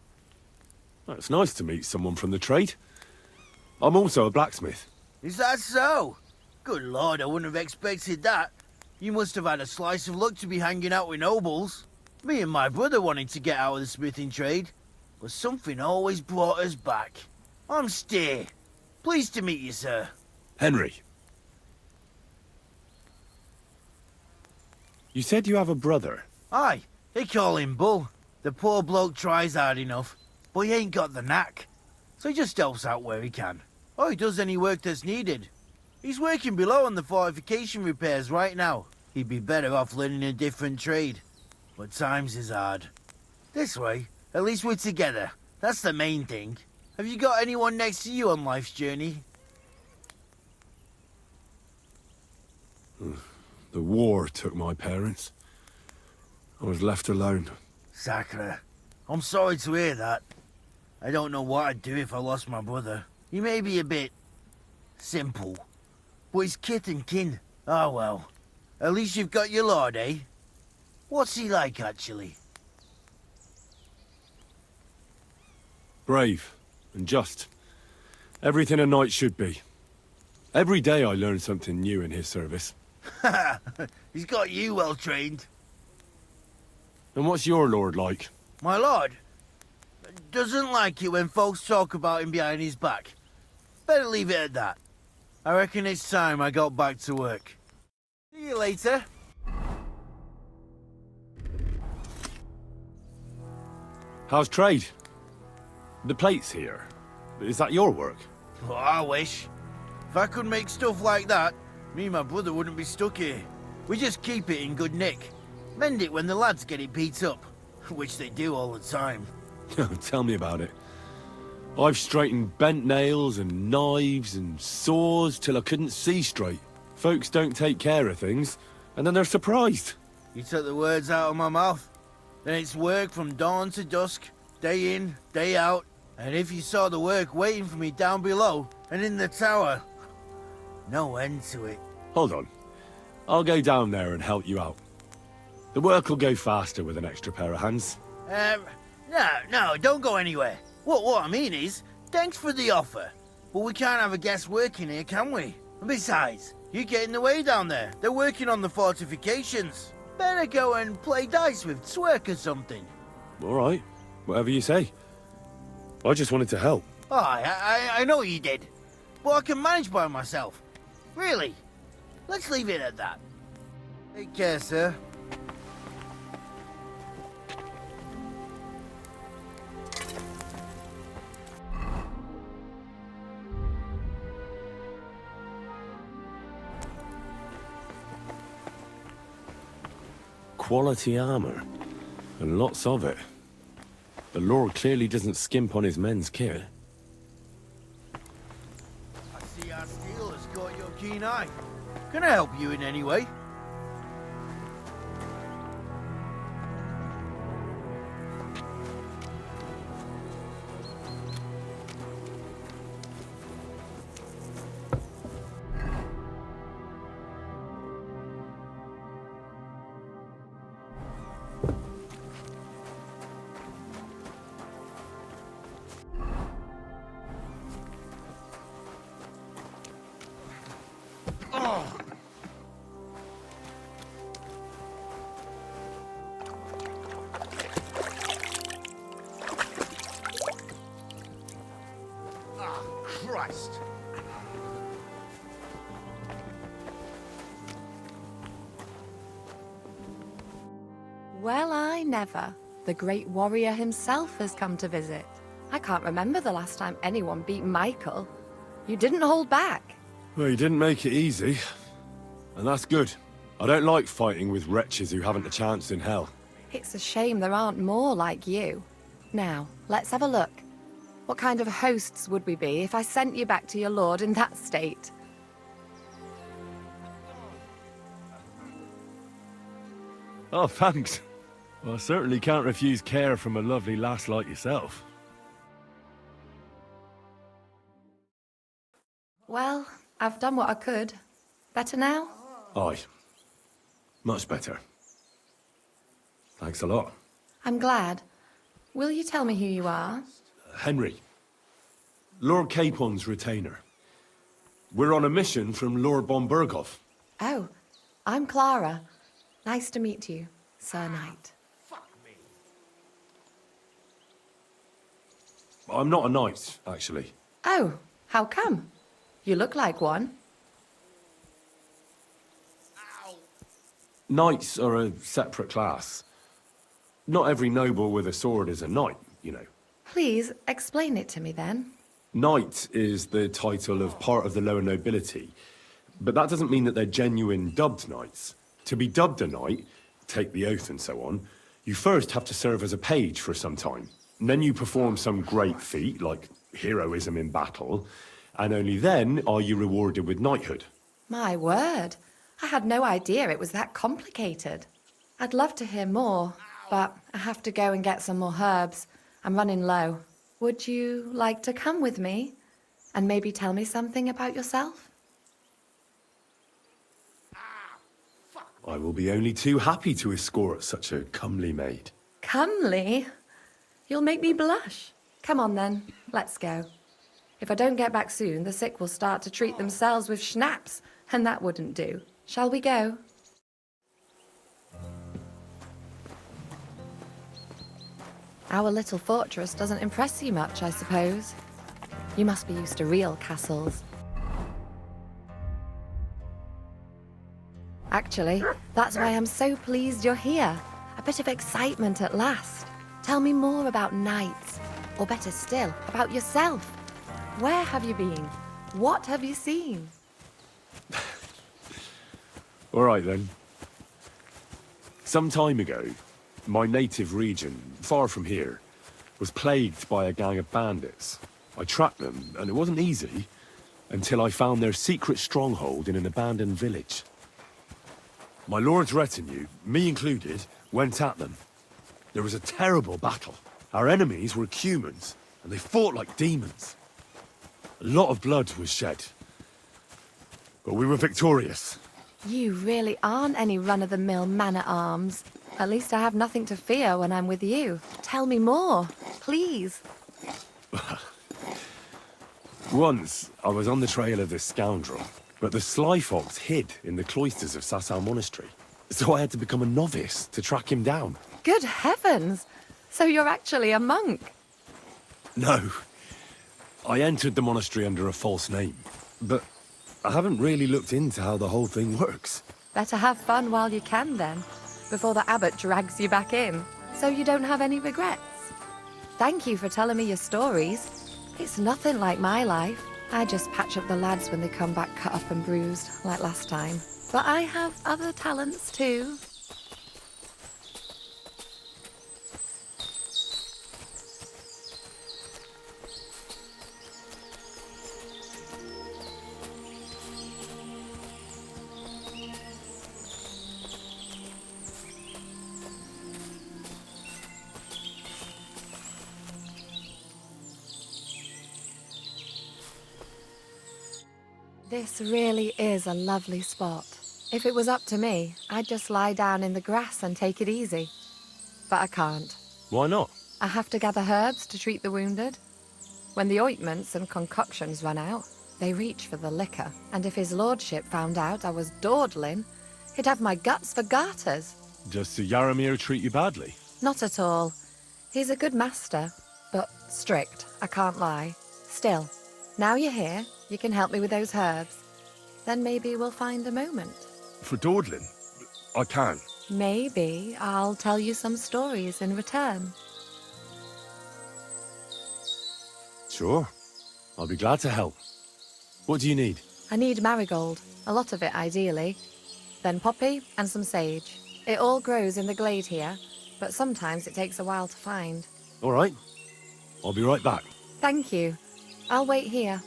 It's nice to meet someone from the trade. I'm also a blacksmith. Is that so? Good lord, I wouldn't have expected that. You must have had a slice of luck to be hanging out with nobles. Me and my brother wanted to get out of the smithing trade, but something always brought us back. I'm Steer. Pleased to meet you, sir. Henry. You said you have a brother. Aye, they call him Bull. The poor bloke tries hard enough, but he ain't got the knack. So he just helps out where he can. Or he does any work that's needed. He's working below on the fortification repairs right now. He'd be better off learning a different trade. But times is hard. This way, at least we're together. That's the main thing. Have you got anyone next to you on life's journey? The war took my parents. I was left alone. Sacre. I'm sorry to hear that. I don't know what I'd do if I lost my brother. He may be a bit... simple. But he's kith and kin. Oh well. At least you've got your lord, eh? What's he like, actually? Brave and just. Everything a knight should be. Every day I learn something new in his service. He's got you well trained. And what's your lord like? My lord doesn't like it when folks talk about him behind his back. Better leave it at that. I reckon it's time I got back to work. See you later. How's trade? The plates here. Is that your work? Oh, I wish. If I could make stuff like that, me and my brother wouldn't be stuck here. We just keep it in good nick. Mend it when the lads get it beat up, which they do all the time. Tell me about it. I've straightened bent nails and knives and saws till I couldn't see straight. Folks don't take care of things, and then they're surprised. You took the words out of my mouth. Then it's work from dawn to dusk, day in, day out. And if you saw the work waiting for me down below and in the tower, no end to it. Hold on. I'll go down there and help you out. The work will go faster with an extra pair of hands. No, don't go anywhere. What I mean is, thanks for the offer. But we can't have a guest working here, can we? And besides, you get in the way down there. They're working on the fortifications. Better go and play dice with Twerk or something. All right. Whatever you say. I just wanted to help. Oh, I know you did. But I can manage by myself. Really. Let's leave it at that. Take care, sir. Quality armor. And lots of it. The Lord clearly doesn't skimp on his men's kit. I see our steel has caught your keen eye. Can I help you in any way? Christ. Well, I never. The great warrior himself has come to visit. I can't remember the last time anyone beat Michael. You didn't hold back. Well, you didn't make it easy. And that's good. I don't like fighting with wretches who haven't a chance in hell. It's a shame there aren't more like you. Now, let's have a look. What kind of hosts would we be if I sent you back to your lord in that state? Oh, thanks. Well, I certainly can't refuse care from a lovely lass like yourself. Well, I've done what I could. Better now? Aye. Much better. Thanks a lot. I'm glad. Will you tell me who you are? Henry. Lord Capon's retainer. We're on a mission from Lord Bombergoff. Oh, I'm Clara. Nice to meet you, Sir Knight. I'm not a knight, actually. Oh, how come? You look like one. Knights are a separate class. Not every noble with a sword is a knight, you know. Please, explain it to me then. Knight is the title of part of the lower nobility, but that doesn't mean that they're genuine dubbed knights. To be dubbed a knight, take the oath and so on, you first have to serve as a page for some time. And then you perform some great feat, like heroism in battle, and only then are you rewarded with knighthood. My word. I had no idea it was that complicated. I'd love to hear more, but I have to go and get some more herbs. I'm running low. Would you like to come with me? And maybe tell me something about yourself? I will be only too happy to escort such a comely maid. Comely? You'll make me blush. Come on then, let's go. If I don't get back soon, the sick will start to treat themselves with schnapps, and that wouldn't do. Shall we go? Our little fortress doesn't impress you much, I suppose. You must be used to real castles. Actually, that's why I'm so pleased you're here. A bit of excitement at last. Tell me more about knights, or better still, about yourself. Where have you been? What have you seen? All right then. Some time ago, my native region, far from here, was plagued by a gang of bandits. I tracked them, and it wasn't easy, until I found their secret stronghold in an abandoned village. My lord's retinue, me included, went at them. There was a terrible battle. Our enemies were humans, and they fought like demons. A lot of blood was shed. But we were victorious. You really aren't any run-of-the-mill man-at-arms. At least I have nothing to fear when I'm with you. Tell me more, please. Once, I was on the trail of this scoundrel, but the sly fox hid in the cloisters of Sasau Monastery. So I had to become a novice to track him down. Good heavens! So you're actually a monk? No. I entered the monastery under a false name, but I haven't really looked into how the whole thing works. Better have fun while you can then, before the abbot drags you back in, so you don't have any regrets. Thank you for telling me your stories. It's nothing like my life. I just patch up the lads when they come back cut up and bruised, like last time. But I have other talents too. This really is a lovely spot. If it was up to me, I'd just lie down in the grass and take it easy. But I can't. Why not? I have to gather herbs to treat the wounded. When the ointments and concoctions run out, they reach for the liquor. And if his lordship found out I was dawdling, he'd have my guts for garters. Does Sir Yaramir treat you badly? Not at all. He's a good master, but strict, I can't lie. Still, now you're here, you can help me with those herbs. Then maybe we'll find a moment. For dawdling? I can. Maybe I'll tell you some stories in return. Sure. I'll be glad to help. What do you need? I need marigold, a lot of it ideally. Then poppy and some sage. It all grows in the glade here, but sometimes it takes a while to find. All right. I'll be right back. Thank you. I'll wait here.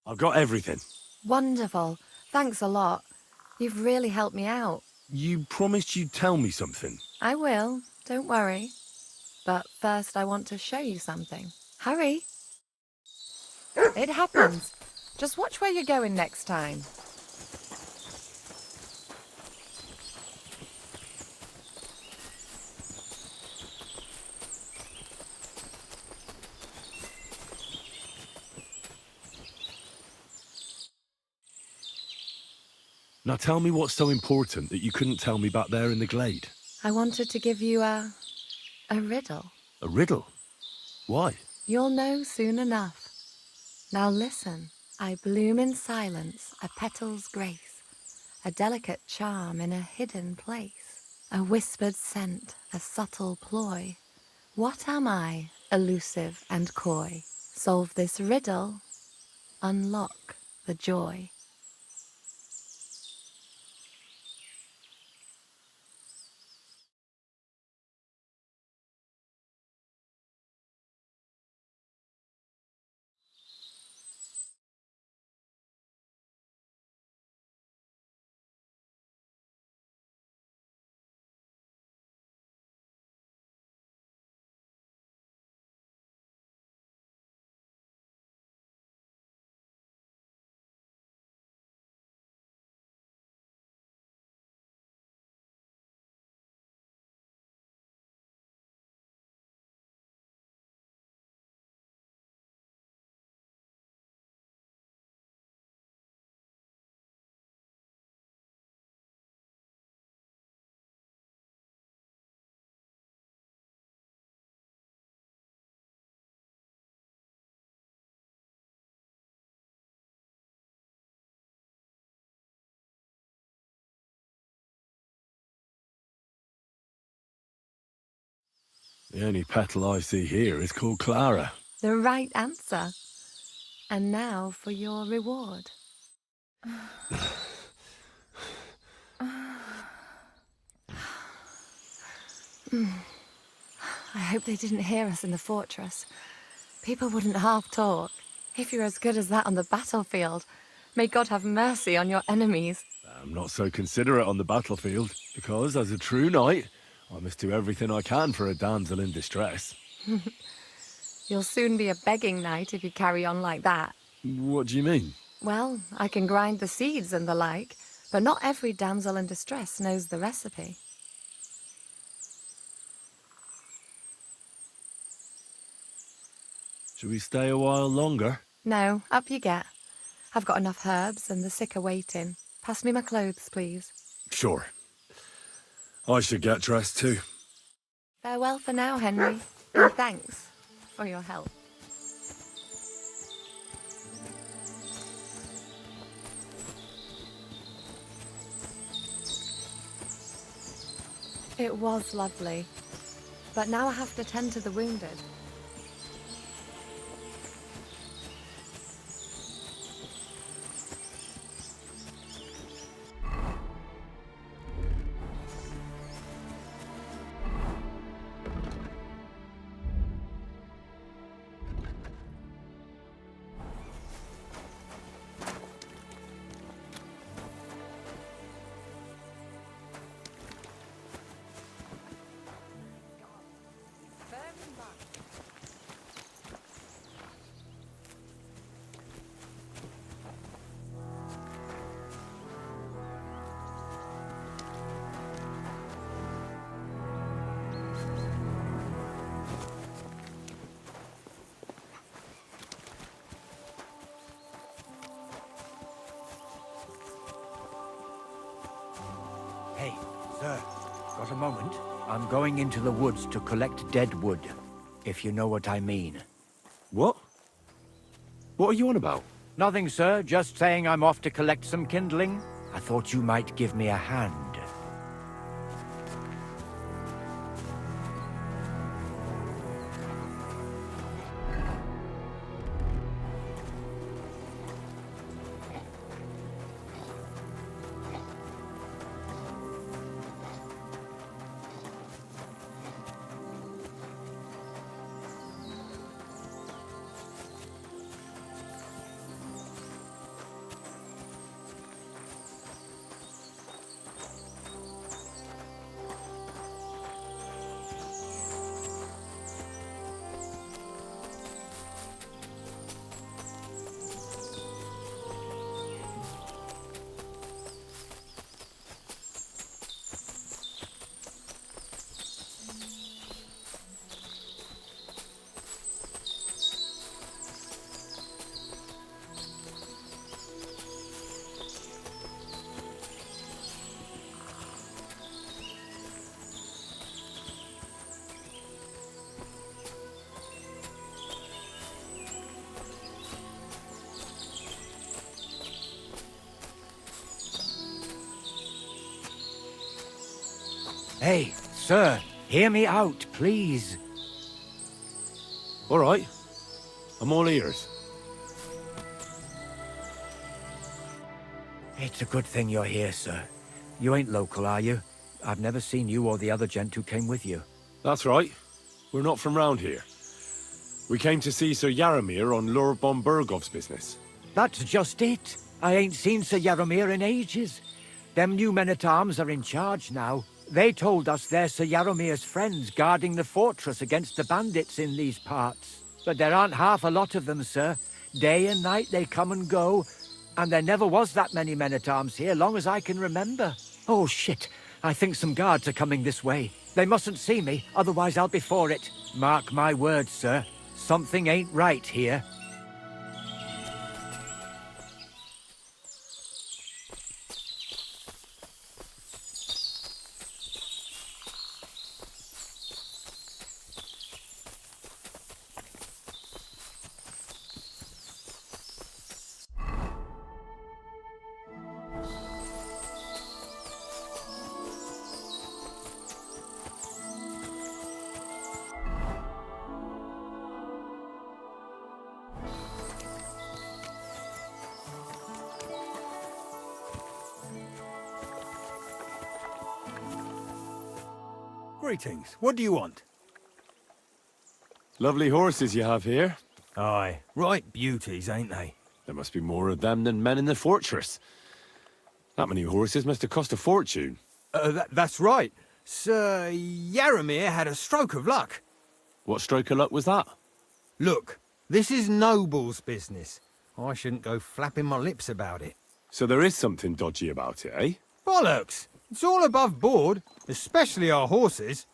I've got everything. Wonderful. Thanks a lot. You've really helped me out. You promised you'd tell me something. I will. Don't worry. But first I want to show you something. Hurry. It happens. Just watch where you're going next time. Now tell me what's so important that you couldn't tell me back there in the glade. I wanted to give you a riddle. A riddle? Why? You'll know soon enough. Now listen. I bloom in silence, a petal's grace, a delicate charm in a hidden place, a whispered scent, a subtle ploy. What am I, elusive and coy? Solve this riddle, unlock the joy. The only petal I see here is called Clara. The right answer. And now for your reward. I hope they didn't hear us in the fortress. People wouldn't half talk. If you're as good as that on the battlefield, may God have mercy on your enemies. I'm not so considerate on the battlefield, because as a true knight, I must do everything I can for a damsel in distress. You'll soon be a begging knight if you carry on like that. What do you mean? Well, I can grind the seeds and the like, but not every damsel in distress knows the recipe. Should we stay a while longer? No, up you get. I've got enough herbs and the sick are waiting. Pass me my clothes, please. Sure. I should get dressed too. Farewell for now, Henry, and thanks for your help. It was lovely, but now I have to tend to the wounded. Hey, sir, got a moment? I'm going into the woods to collect dead wood, if you know what I mean. What? What are you on about? Nothing, sir. Just saying I'm off to collect some kindling. I thought you might give me a hand. Hey, sir, hear me out, please. All right. I'm all ears. It's a good thing you're here, sir. You ain't local, are you? I've never seen you or the other gent who came with you. That's right. We're not from round here. We came to see Sir Yaramir on Lord von Bergov's business. That's just it. I ain't seen Sir Yaramir in ages. Them new men-at-arms are in charge now. They told us they're Sir Yaramir's friends guarding the fortress against the bandits in these parts. But there aren't half a lot of them, sir. Day and night they come and go, and there never was that many men-at-arms here long as I can remember. Oh, shit. I think some guards are coming this way. They mustn't see me, otherwise I'll be for it. Mark my words, sir. Something ain't right here. Greetings. What do you want? Lovely horses you have here. Aye, right beauties, ain't they? There must be more of them than men in the fortress. That many horses must have cost a fortune. That's right. Sir Yaramir had a stroke of luck. What stroke of luck was that? Look, this is noble's business. I shouldn't go flapping my lips about it. So there is something dodgy about it, eh? Bollocks! It's all above board, especially our horses.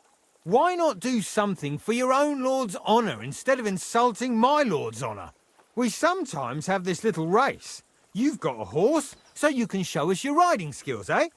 Why not do something for your own lord's honour instead of insulting my lord's honour? We sometimes have this little race. You've got a horse, so you can show us your riding skills, eh?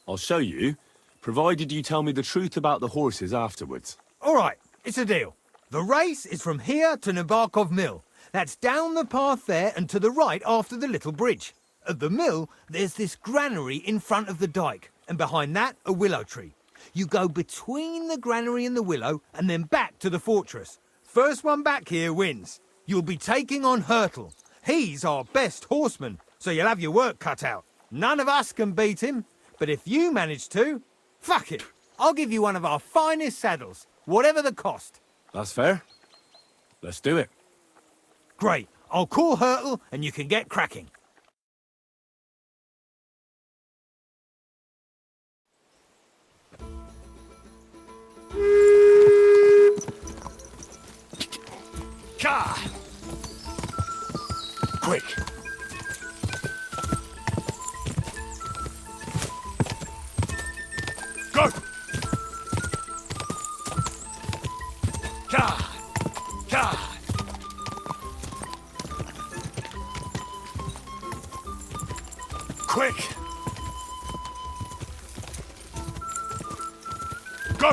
I'll show you, provided you tell me the truth about the horses afterwards. All right, it's a deal. The race is from here to Nabokov Mill. That's down the path there and to the right after the little bridge. At the mill, there's this granary in front of the dike, and behind that, a willow tree. You go between the granary and the willow, and then back to the fortress. First one back here wins. You'll be taking on Hurtle. He's our best horseman, so you'll have your work cut out. None of us can beat him, but if you manage to, fuck it. I'll give you one of our finest saddles, whatever the cost. That's fair. Let's do it. Great. I'll call Hurtle and you can get cracking. Ka! Quick! Go! Ka! Ka! Quick! Go!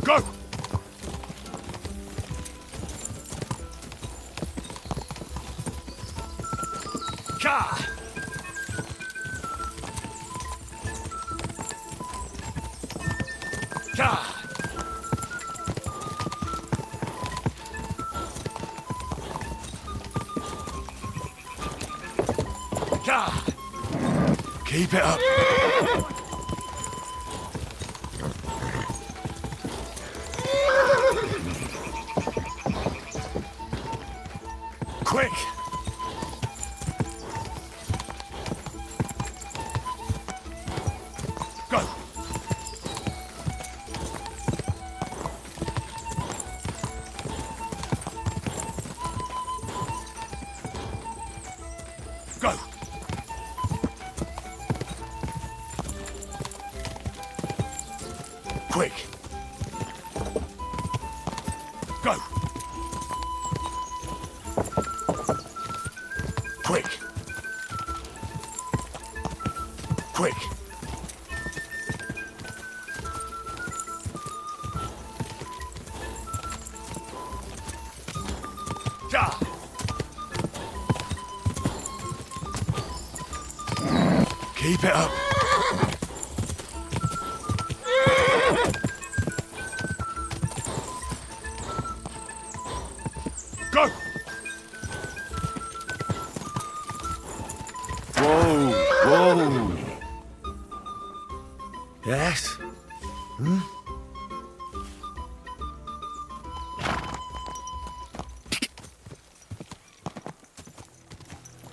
Go! Ka! Ka! Ka! Keep it up. Quick! Go! Go! Quick! Go! Quick! Quick! Ja! Keep it up! Go! Whoa! Whoa! Yes?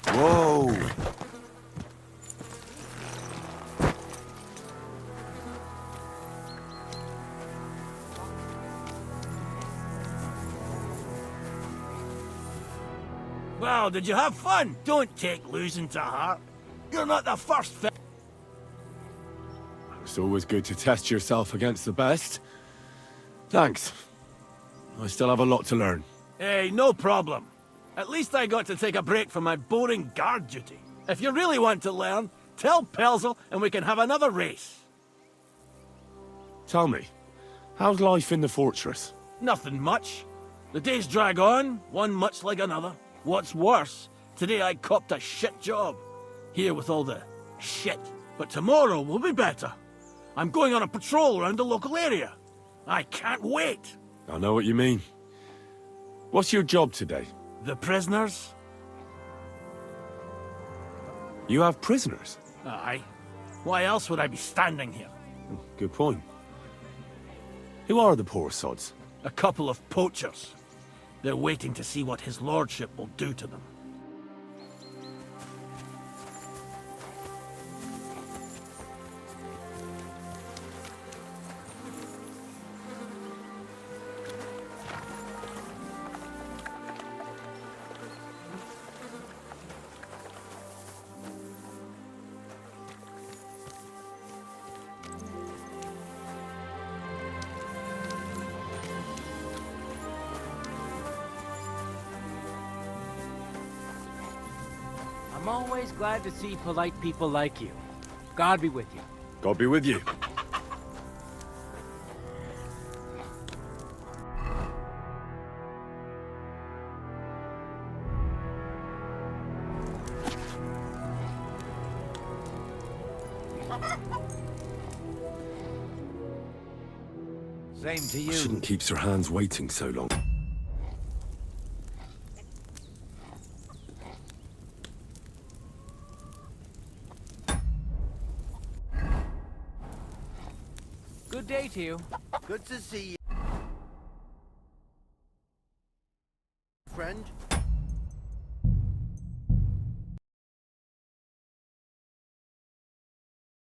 Whoa! Well, did you have fun? Don't take losing to heart. You're not the first It's always good to test yourself against the best. Thanks. I still have a lot to learn. Hey, no problem. At least I got to take a break from my boring guard duty. If you really want to learn, tell Pelzel and we can have another race. Tell me, how's life in the fortress? Nothing much. The days drag on, one much like another. What's worse, today I copped a shit job. Here with all the shit. But tomorrow will be better. I'm going on a patrol around the local area. I can't wait. I know what you mean. What's your job today? The prisoners? You have prisoners? Aye. Why else would I be standing here? Good point. Who are the poor sods? A couple of poachers. They're waiting to see what his lordship will do to them. I'm always glad to see polite people like you. God be with you. God be with you. Same to you. Shouldn't keep Sir Hans waiting so long. Good day to you. Good to see you, friend.